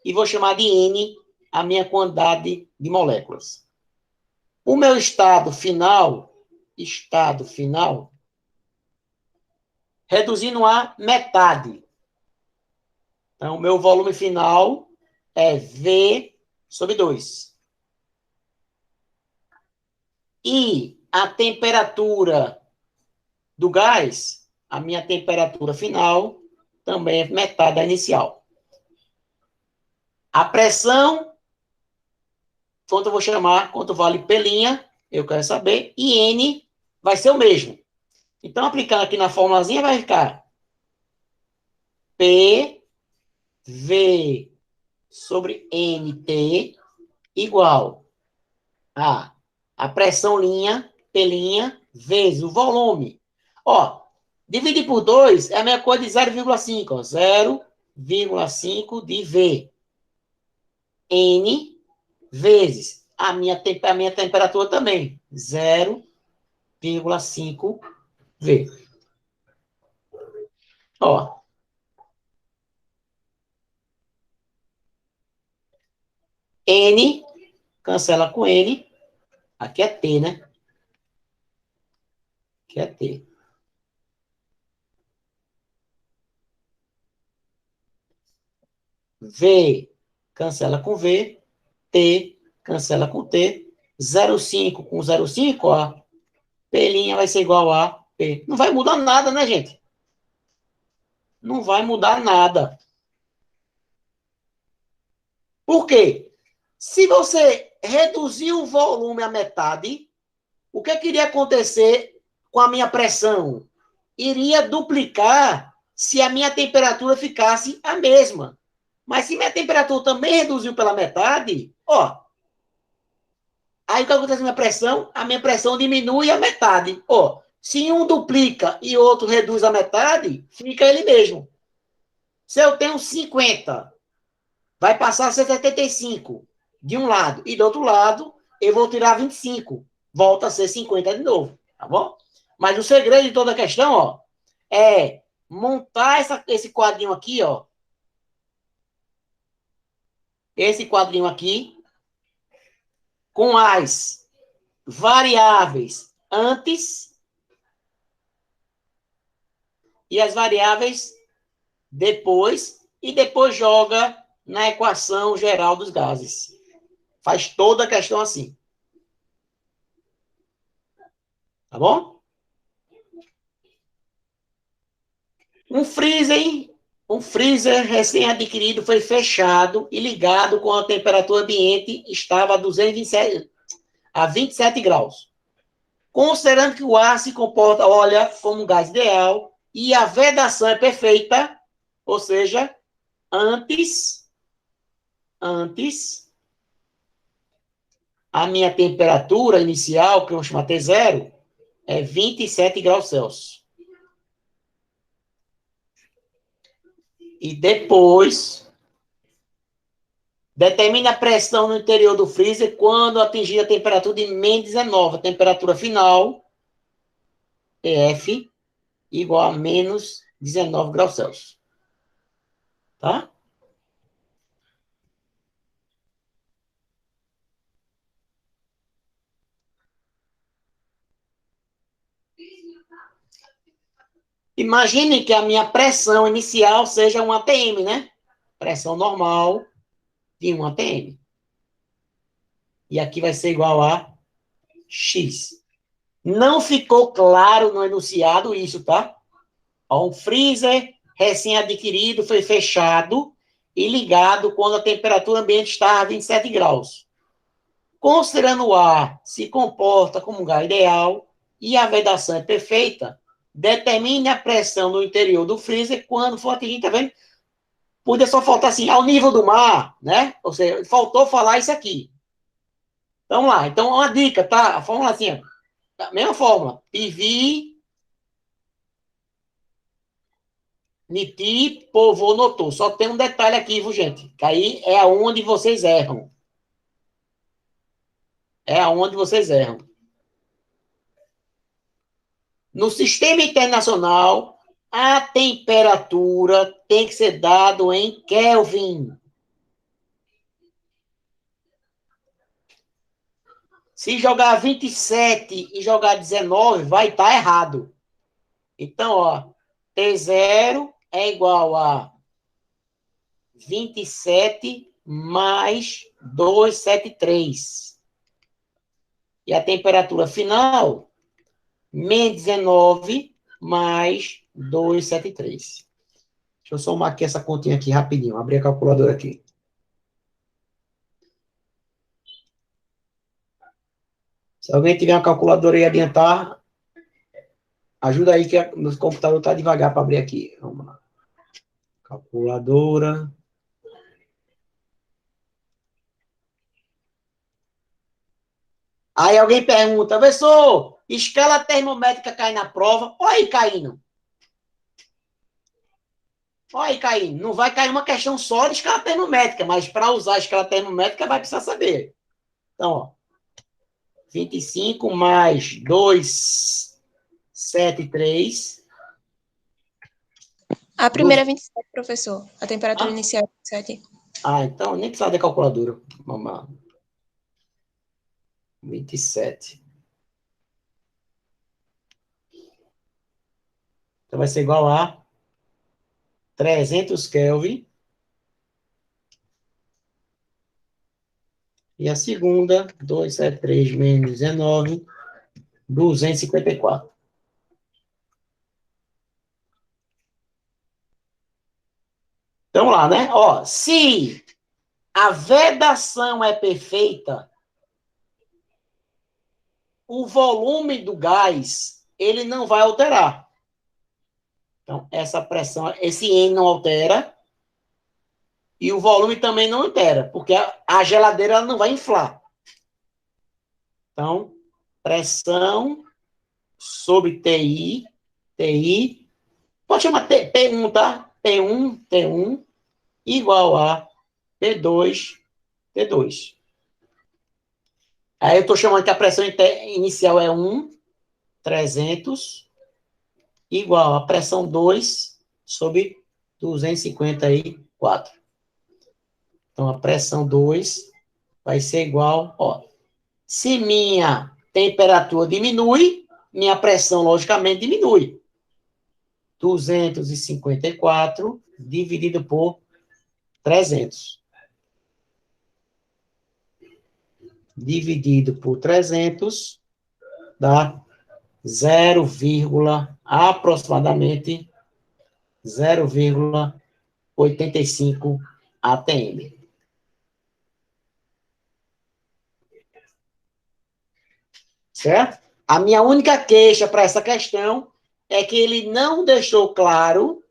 E vou chamar de N, a minha quantidade de moléculas. O meu estado final, reduzindo a metade. Então, o meu volume final é V sobre 2. E a temperatura do gás, a minha temperatura final, também é metade da inicial. A pressão, quanto eu vou chamar, quanto vale P', eu quero saber, e N vai ser o mesmo. Então, aplicando aqui na formulazinha, vai ficar P, V sobre NT igual a pressão linha, P', vezes o volume. Ó, dividir por 2 é a mesma coisa de 0,5. 0,5 de V. N vezes a minha temperatura também. 0,5 V. Ó. N, cancela com N. Aqui é T, né? Aqui é T. V, cancela com V. T, cancela com T. 0,5 com 0,5, ó. P' vai ser igual a P. Não vai mudar nada, né, gente? Não vai mudar nada. Por quê? Se você reduzir o volume à metade, o que iria acontecer com a minha pressão? Iria duplicar se a minha temperatura ficasse a mesma. Mas se minha temperatura também reduziu pela metade, ó, aí o que acontece com a minha pressão? A minha pressão diminui a metade. Ó, se um duplica e outro reduz a metade, fica ele mesmo. Se eu tenho 50, vai passar a ser 75 de um lado. E do outro lado, eu vou tirar 25. Volta a ser 50 de novo, tá bom? Mas o segredo de toda a questão, ó, é montar esse quadrinho aqui, ó. Esse quadrinho aqui, com as variáveis antes e as variáveis depois, e depois joga na equação geral dos gases. Faz toda a questão assim. Tá bom? Um freezer recém-adquirido foi fechado e ligado quando a temperatura ambiente estava a 27 graus. Considerando que o ar se comporta, olha, como um gás ideal e a vedação é perfeita, ou seja, antes a minha temperatura inicial, que eu vou chamar T0, é 27 graus Celsius. E depois, determine a pressão no interior do freezer quando atingir a temperatura de menos 19. A temperatura final, EF, igual a menos 19 graus Celsius. Tá? Imagine que a minha pressão inicial seja 1 atm, né? Pressão normal de 1 atm. E aqui vai ser igual a X. Não ficou claro no enunciado isso, tá? Um freezer recém-adquirido foi fechado e ligado quando a temperatura ambiente está a 27 graus. Considerando o ar se comporta como um gás ideal e a vedação é perfeita, determine a pressão no interior do freezer quando for atingido, tá vendo? Podia só faltar assim, ao nível do mar, né? Ou seja, faltou falar isso aqui. Vamos lá. Então, uma dica, tá? A fórmula assim, ó. A mesma fórmula. PV, Niti, povo, notou. Só tem um detalhe aqui, viu, gente? Que aí é aonde vocês erram. É aonde vocês erram. No sistema internacional, a temperatura tem que ser dado em Kelvin. Se jogar 27 e jogar 19, vai estar errado. Então, ó, T0 é igual a 27 mais 273. E a temperatura final, menos 19 mais 273. Deixa eu somar aqui essa continha aqui rapidinho. Abrir a calculadora aqui. Se alguém tiver uma calculadora e adiantar, ajuda aí que o computador está devagar para abrir aqui. Vamos lá. Calculadora. Aí alguém pergunta, professor, escala termométrica cai na prova? Olha aí, caindo. Olha aí, caindo. Não vai cair uma questão só de escala termométrica, mas para usar a escala termométrica vai precisar saber. Então, ó, 25 mais 273. A primeira é 27, professor. A temperatura Ah, inicial é 27. então nem precisa de calculadora. Vamos lá. 27. Então vai ser igual a 300 Kelvin. E a segunda, 273 menos 19, 254. Então lá, né? Ó, se a vedação é perfeita, o volume do gás, ele não vai alterar. Então, essa pressão, esse N não altera, e o volume também não altera, porque a geladeira ela não vai inflar. Então, pressão sobre TI, pode chamar P1, tá? T1, igual a T2. Aí eu estou chamando que a pressão inicial é 300, igual a pressão 2 sobre 254. Então, a pressão 2 vai ser igual, ó, se minha temperatura diminui, minha pressão, logicamente, diminui. 254 dividido por 300. Dividido por 300 dá aproximadamente 0,85 ATM. Certo? A minha única queixa para essa questão é que ele não deixou claro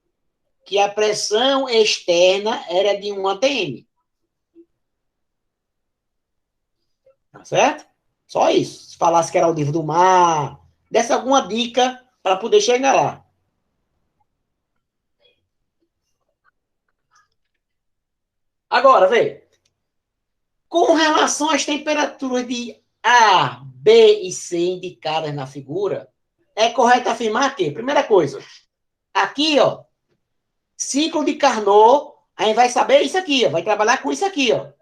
que a pressão externa era de 1 ATM. Tá certo? Só isso. Se falasse que era o nível do mar, desse alguma dica para poder chegar lá. Agora, vê. Com relação às temperaturas de A, B e C indicadas na figura, é correto afirmar que, primeira coisa, aqui, ó, ciclo de Carnot, a gente vai saber isso aqui, ó, vai trabalhar com isso aqui, ó.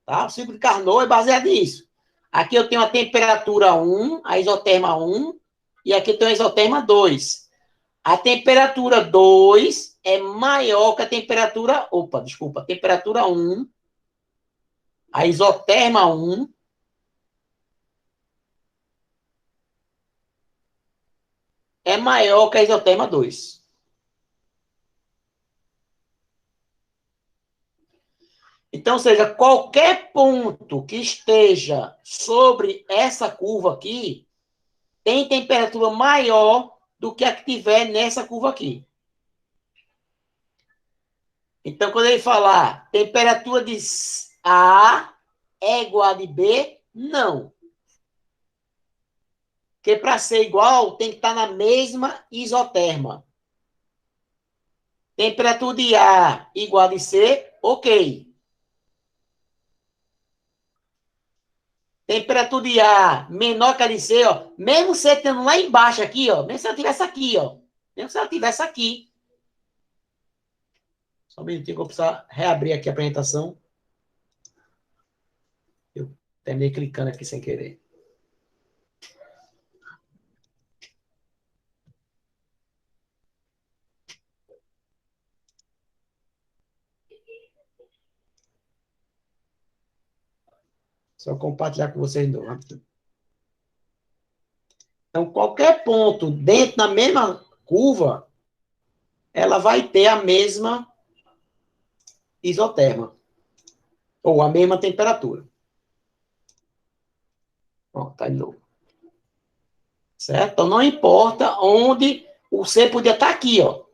Tá? O ciclo de Carnot é baseado nisso. Aqui eu tenho a temperatura 1, a isoterma 1, e aqui eu tenho a isoterma 2. A temperatura 2 é maior que a temperatura, a temperatura 1, a isoterma 1, é maior que a isoterma 2. Então, ou seja, qualquer ponto que esteja sobre essa curva aqui tem temperatura maior do que a que tiver nessa curva aqui. Então, quando ele falar temperatura de A é igual a de B, não. Porque para ser igual, tem que estar na mesma isoterma. Temperatura de A igual a de C, ok. temperatura de A menor que a de C, ó, mesmo você tendo lá embaixo aqui, ó, mesmo se ela tivesse aqui, ó, mesmo se ela tivesse aqui, só um minutinho que eu vou precisar reabrir aqui a apresentação. Eu terminei clicando aqui sem querer. Só compartilhar com vocês de novo. Então, qualquer ponto dentro da mesma curva, ela vai ter a mesma isoterma, ou a mesma temperatura. Ó, tá de novo. Certo? Então, não importa onde o C podia estar aqui, ó.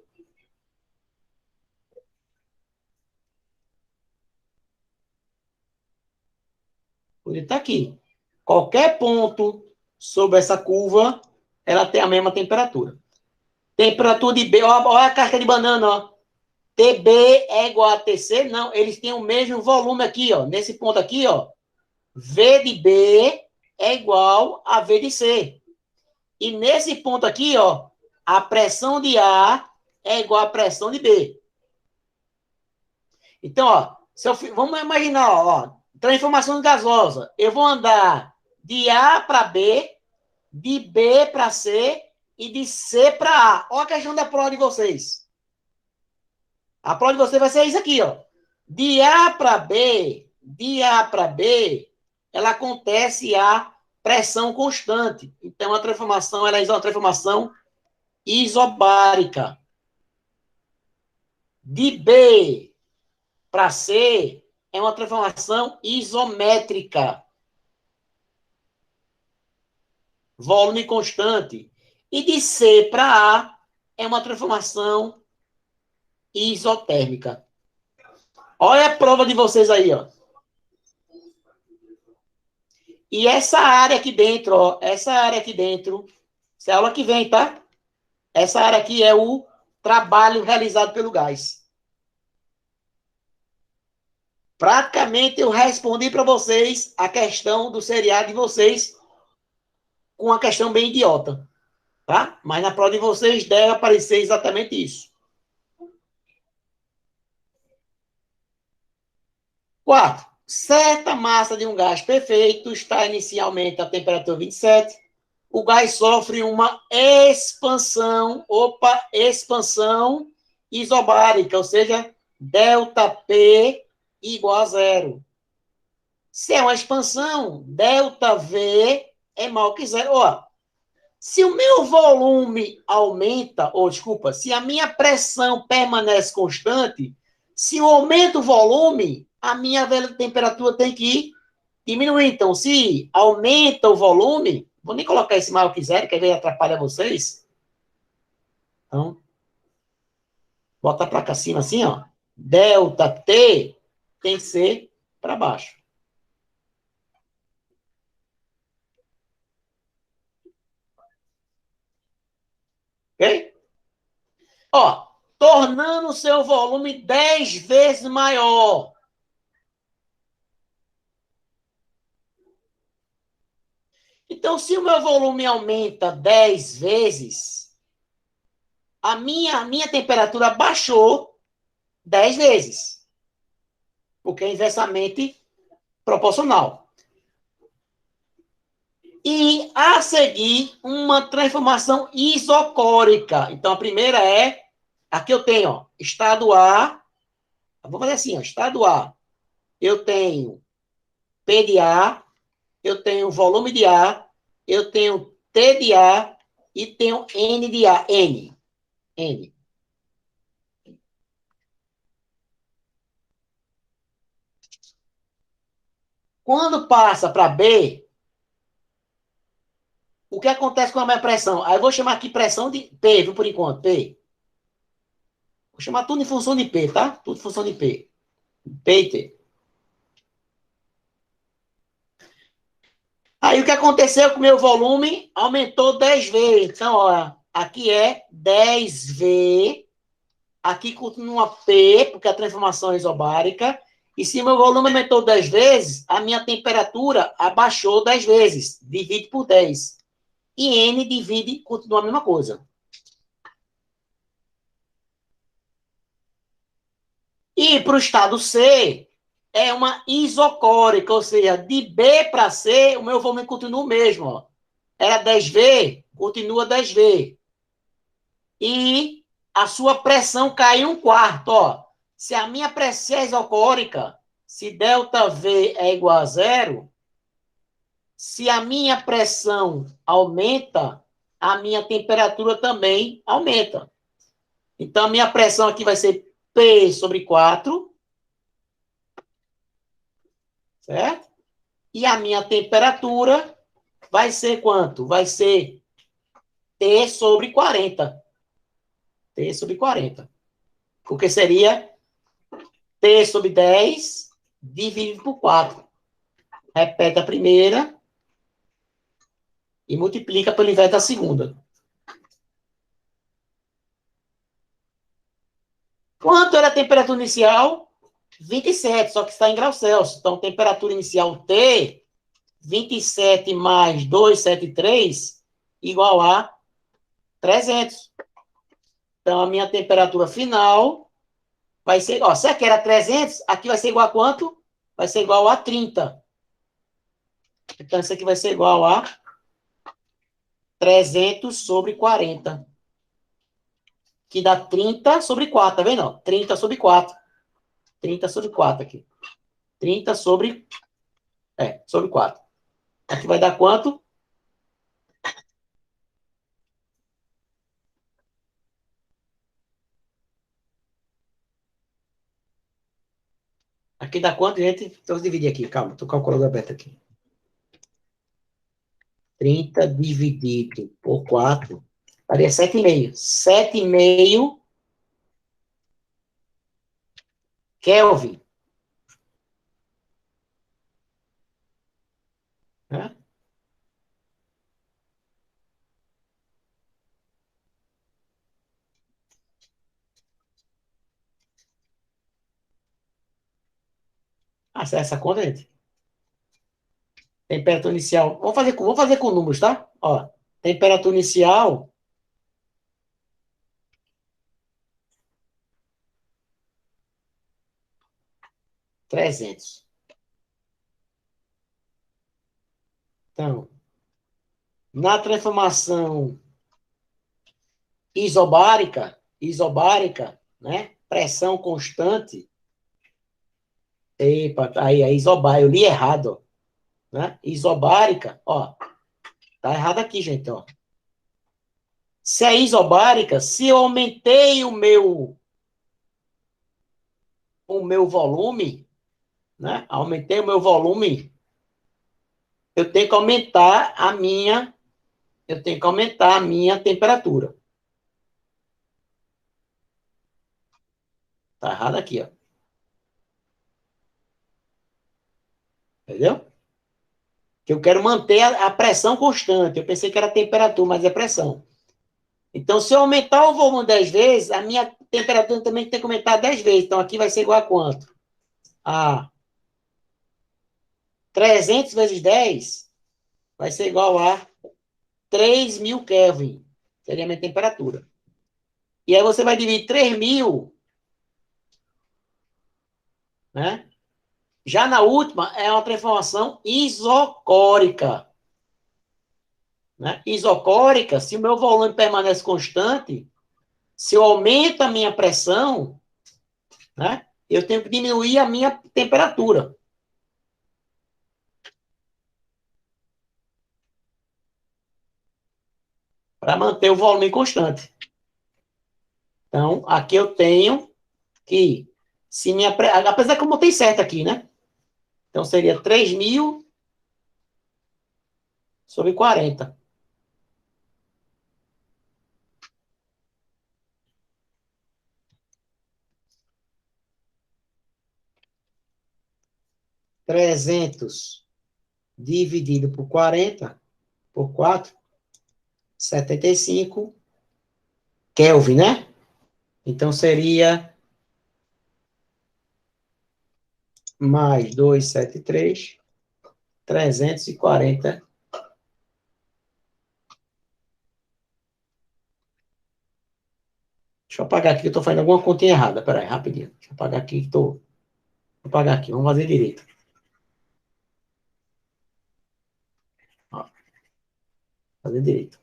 Podia estar aqui. Qualquer ponto sobre essa curva, ela tem a mesma temperatura. Temperatura de B, olha a casca de banana, ó. TB é igual a TC? Não, eles têm o mesmo volume aqui, ó. Nesse ponto aqui, ó. V de B é igual a V de C. E nesse ponto aqui, ó, a pressão de A é igual à pressão de B. Então, ó, vamos imaginar, ó, transformação gasosa. Eu vou andar de A para B, de B para C e de C para A. Olha a questão da prova de vocês. A prova de vocês vai ser isso aqui, ó. De A para B, ela acontece a pressão constante. Então, a transformação, ela é uma transformação isobárica. De B para C é uma transformação isométrica. Volume constante. E de C para A é uma transformação isotérmica. Olha a prova de vocês aí, ó. E essa área aqui dentro, ó, essa área aqui dentro, essa é a aula que vem, tá? Essa área aqui é o trabalho realizado pelo gás. Praticamente eu respondi para vocês a questão do seriado de vocês com uma questão bem idiota, tá? Mas na prova de vocês deve aparecer exatamente isso. 4. Certa massa de um gás perfeito está inicialmente a temperatura 27. O gás sofre uma expansão isobárica, ou seja, ΔP igual a zero. Se é uma expansão, ΔV é maior que zero. Ó, se o meu volume aumenta, ou desculpa, se a minha pressão permanece constante, se eu aumento o volume, a minha temperatura tem que diminuir. Então, se aumenta o volume, vou nem colocar esse maior que zero, que aí atrapalha vocês. Então, bota para cá cima assim, ó. ΔT tem que ser para baixo. Ok? Ó, tornando o seu volume 10 vezes maior. Então, se o meu volume aumenta 10 vezes, a minha temperatura baixou 10 vezes. Porque é inversamente proporcional. E a seguir, uma transformação isocórica. Então, a primeira é, aqui eu tenho, ó, estado A, vamos fazer assim, ó, estado A, eu tenho P de A, eu tenho volume de A, eu tenho T de A e tenho N de A, N. Quando passa para B, o que acontece com a minha pressão? Aí eu vou chamar aqui pressão de P, viu, por enquanto, P. Vou chamar tudo em função de P, tá? Tudo em função de P. P e T. Aí o que aconteceu com o meu volume? Aumentou 10 vezes. Então, ó, aqui é 10V. Aqui continua P, porque a transformação é isobárica. E se meu volume aumentou 10 vezes, a minha temperatura abaixou 10 vezes. Divide por 10. E N divide, continua a mesma coisa. E para o estado C, é uma isocórica, ou seja, de B para C, o meu volume continua o mesmo. Ó. Era 10V, continua 10V. E a sua pressão cai 1/4. Ó. Se a minha pressão é isocórica, se ΔV é igual a zero, se a minha pressão aumenta, a minha temperatura também aumenta. Então, a minha pressão aqui vai ser P sobre 4, certo? E a minha temperatura vai ser quanto? Vai ser T sobre 40. T sobre 40. Porque seria T sobre 10 dividido por 4. Repete a primeira e multiplica pelo inverso da segunda. Quanto era a temperatura inicial? 27, só que está em graus Celsius. Então, temperatura inicial T, 27 mais 273, igual a 300. Então, a minha temperatura final vai ser, ó, se aqui era 300, aqui vai ser igual a quanto? Vai ser igual a 30. Então, isso aqui vai ser igual a 300 sobre 40. Que dá 30 sobre 4, tá vendo? 30 sobre 4. 30 sobre 4 aqui. 30 sobre, sobre 4. Aqui vai dar quanto? Aqui dá quanto, gente? Então, eu dividir aqui, calma, estou calculando aberto aqui. 30 dividido por 4, daria 7,5. 7,5 Kelvin. Né? Essa conta, gente. Temperatura inicial. Vamos fazer com números, tá? Ó, temperatura inicial. $300. Então, na transformação isobárica, né? Pressão constante. Epa, aí, isobárica, eu li errado, né? Isobárica, ó, tá errado aqui, gente, ó. Se é isobárica, se eu aumentei o meu volume, né? Aumentei o meu volume, eu tenho que aumentar a minha temperatura. Tá errado aqui, ó. Entendeu? Que eu quero manter a pressão constante. Eu pensei que era temperatura, mas é pressão. Então, se eu aumentar o volume 10 vezes, a minha temperatura também tem que aumentar 10 vezes. Então, aqui vai ser igual a quanto? A 300 vezes 10 vai ser igual a 3.000 Kelvin. Seria a minha temperatura. E aí você vai dividir 3.000, né? Já na última, é uma transformação isocórica. Né? Isocórica, se o meu volume permanece constante, se eu aumento a minha pressão, né, eu tenho que diminuir a minha temperatura. Para manter o volume constante. Então, aqui eu tenho que, se minha apesar que eu botei certo aqui, né? Então, seria 3.000 sobre 40. Trezentos dividido por 40, por 4, 75 Kelvin, né? Então, seria mais 273, 340. Deixa eu apagar aqui, que eu estou fazendo alguma continha errada. Pera aí, rapidinho. Deixa eu apagar aqui, Vou apagar aqui, vamos fazer direito. Ó, fazer direito.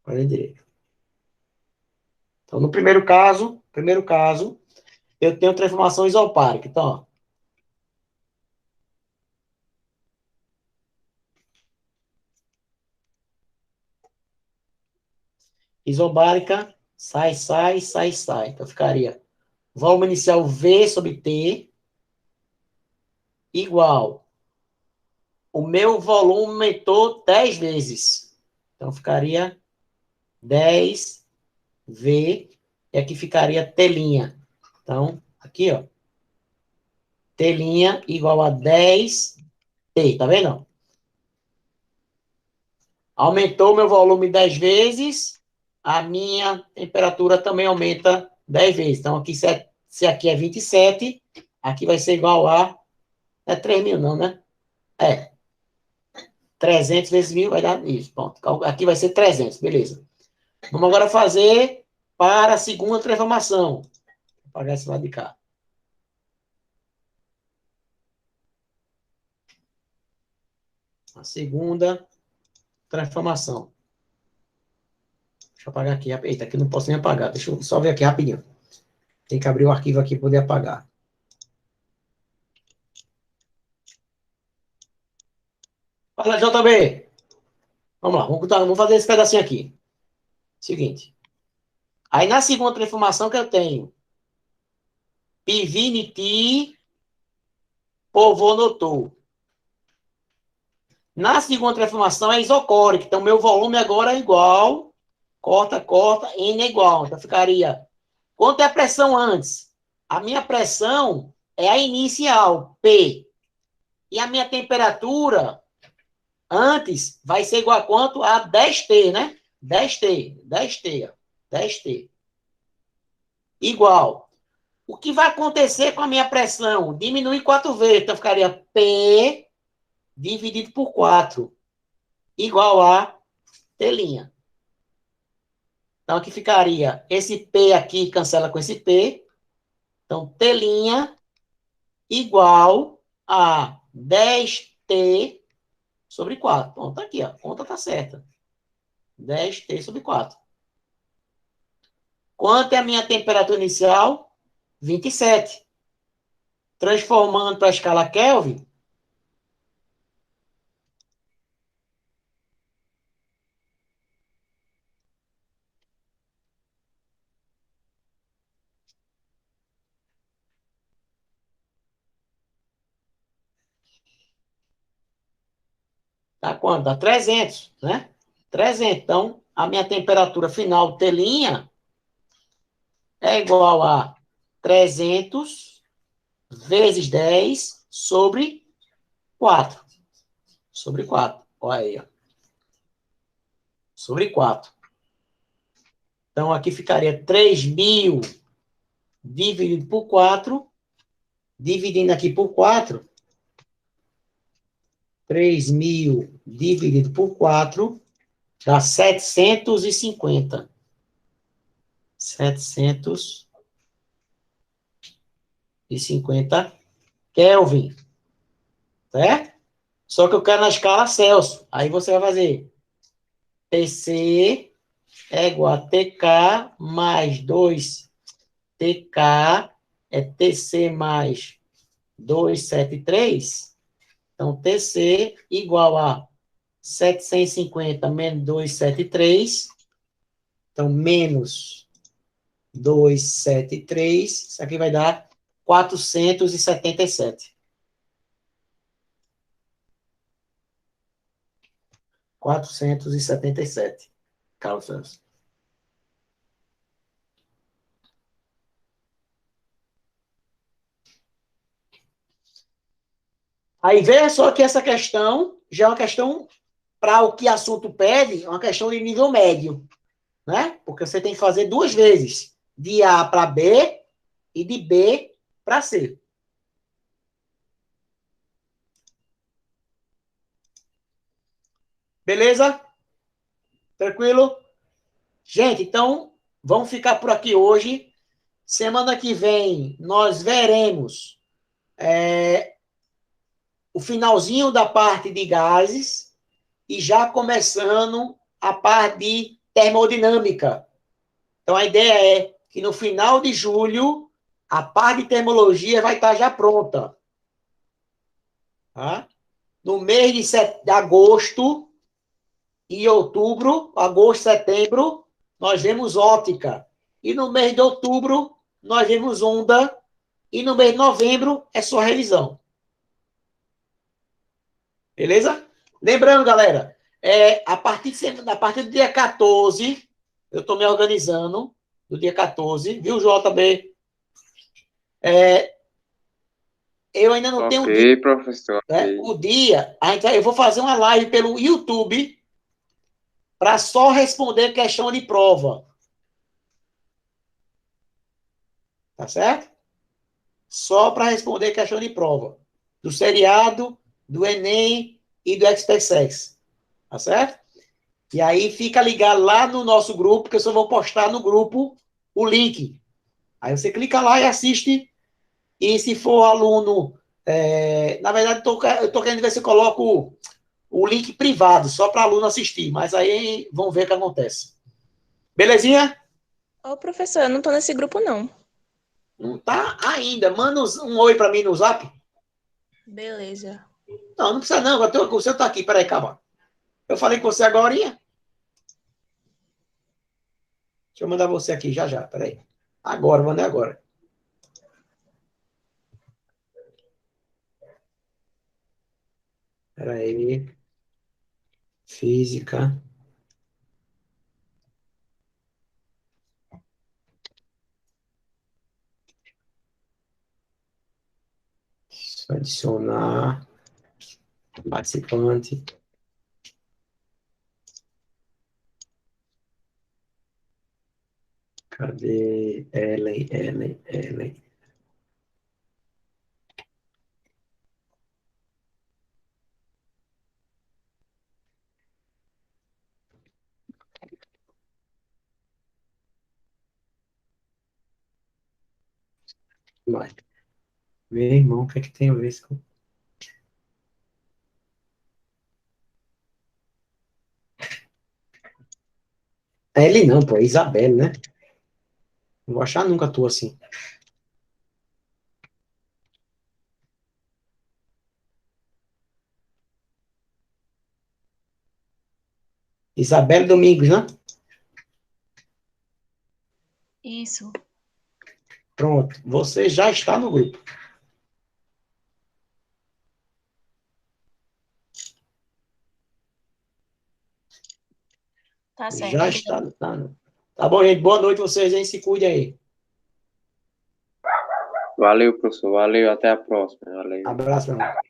Fazer direito. Então, no primeiro caso, eu tenho transformação isopárica. Então, ó, isobárica, sai. Então, ficaria volume inicial V sobre T igual. O meu volume aumentou 10 vezes. Então, ficaria 10V. E aqui ficaria T'. Então, aqui, ó. T' igual a 10T. Tá vendo? Aumentou meu volume 10 vezes, a minha temperatura também aumenta 10 vezes. Então, aqui, se aqui é 27, aqui vai ser igual a... Não é 3.000 não, né? É. 300 vezes 1.000 vai dar isso. Pronto. Aqui vai ser 300, beleza. Vamos agora fazer para a segunda transformação. Vou apagar esse lado de cá. A segunda transformação. Deixa eu apagar aqui. Eita, aqui não posso nem apagar. Deixa eu só ver aqui rapidinho. Tem que abrir o arquivo aqui para poder apagar. Fala, JB. Vamos lá, vamos fazer esse pedacinho aqui. Seguinte. Aí, na segunda transformação que eu tenho, Piviniti Povonotou. Na segunda transformação é isocórico. Então, meu volume agora é igual. Corta, N é igual. Então, ficaria... Quanto é a pressão antes? A minha pressão é a inicial, P. E a minha temperatura antes vai ser igual a quanto? A 10T, né? 10T. Igual. O que vai acontecer com a minha pressão? Diminui 4 vezes. Então, ficaria P dividido por 4. Igual a T'. Então, aqui ficaria esse P aqui, cancela com esse P. Então, T' igual a 10T sobre 4. Pronto, tá aqui, ó. A conta tá certa. 10T sobre 4. Quanto é a minha temperatura inicial? 27. Transformando para a escala Kelvin, tá quanto? Dá 300, né? 300. Então, a minha temperatura final, T' é igual a 300 vezes 10 sobre 4. Sobre 4. Olha aí, ó. Sobre 4. Então, aqui ficaria 3.000 dividido por 4. Dividindo aqui por 4. 3.000 dividido por 4 dá 750. 750 Kelvin. Certo? Só que eu quero na escala Celsius. Aí você vai fazer TC é igual a TK mais 2TK é TC mais 273. Então, TC igual a 750 menos 273. Então, menos 273. Isso aqui vai dar 477. 477. Carlos Santos. Aí veja só que essa questão já é uma questão, para o que assunto pede, uma questão de nível médio, né? Porque você tem que fazer 2 vezes. de A para B e de B para C. Beleza? Tranquilo? Gente, então, vamos ficar por aqui hoje. Semana que vem, nós veremos o finalzinho da parte de gases e já começando a parte de termodinâmica. Então, a ideia é que no final de julho, a parte de termologia vai estar já pronta. Tá? No mês de agosto e outubro, agosto, setembro, nós vemos óptica. E no mês de outubro, nós vemos onda. E no mês de novembro, é só revisão. Beleza? Lembrando, galera, a partir do dia 14, eu estou me organizando, do dia 14, viu, JB? Eu ainda não tenho dia. Ok, professor. Ok. O dia, eu vou fazer uma live pelo YouTube para só responder questão de prova. Tá certo? Só para responder questão de prova. Do seriado, do Enem e do XPSEX. Tá certo? E aí fica ligado lá no nosso grupo, que eu só vou postar no grupo o link. Aí você clica lá e assiste. E se for aluno, na verdade, eu estou querendo ver se eu coloco o link privado, só para aluno assistir. Mas aí vamos ver o que acontece. Belezinha? Ô, professor, eu não tô nesse grupo, não. Não tá ainda. Manda um oi para mim no zap. Beleza. Não, não precisa não. O seu tá aqui. Peraí, calma. Eu falei com você agora. Deixa eu mandar você aqui já já. Peraí. Agora, mandei agora. Peraí. Física. Adicionar. Participante. Cadê Ellen? Vai. Meu irmão, o que é que tem a ver isso com... Ellen não, pô, é Isabelle, né? Não vou achar nunca tu assim. Isabelle Domingos, né? Isso. Pronto, você já está no grupo. Tá certo. Já está. Tá bom, gente. Boa noite vocês, hein? Se cuidem aí. Valeu, professor. Valeu. Até a próxima. Valeu. Abraço, meu irmão.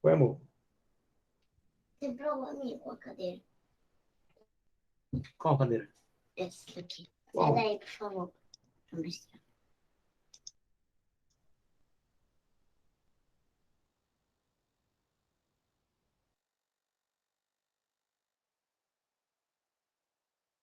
Oi, amor. Tem probleminha com a cadeira. Qual cadeira? Essa daqui. Qual? Sai daí, por favor. Vou mostrar.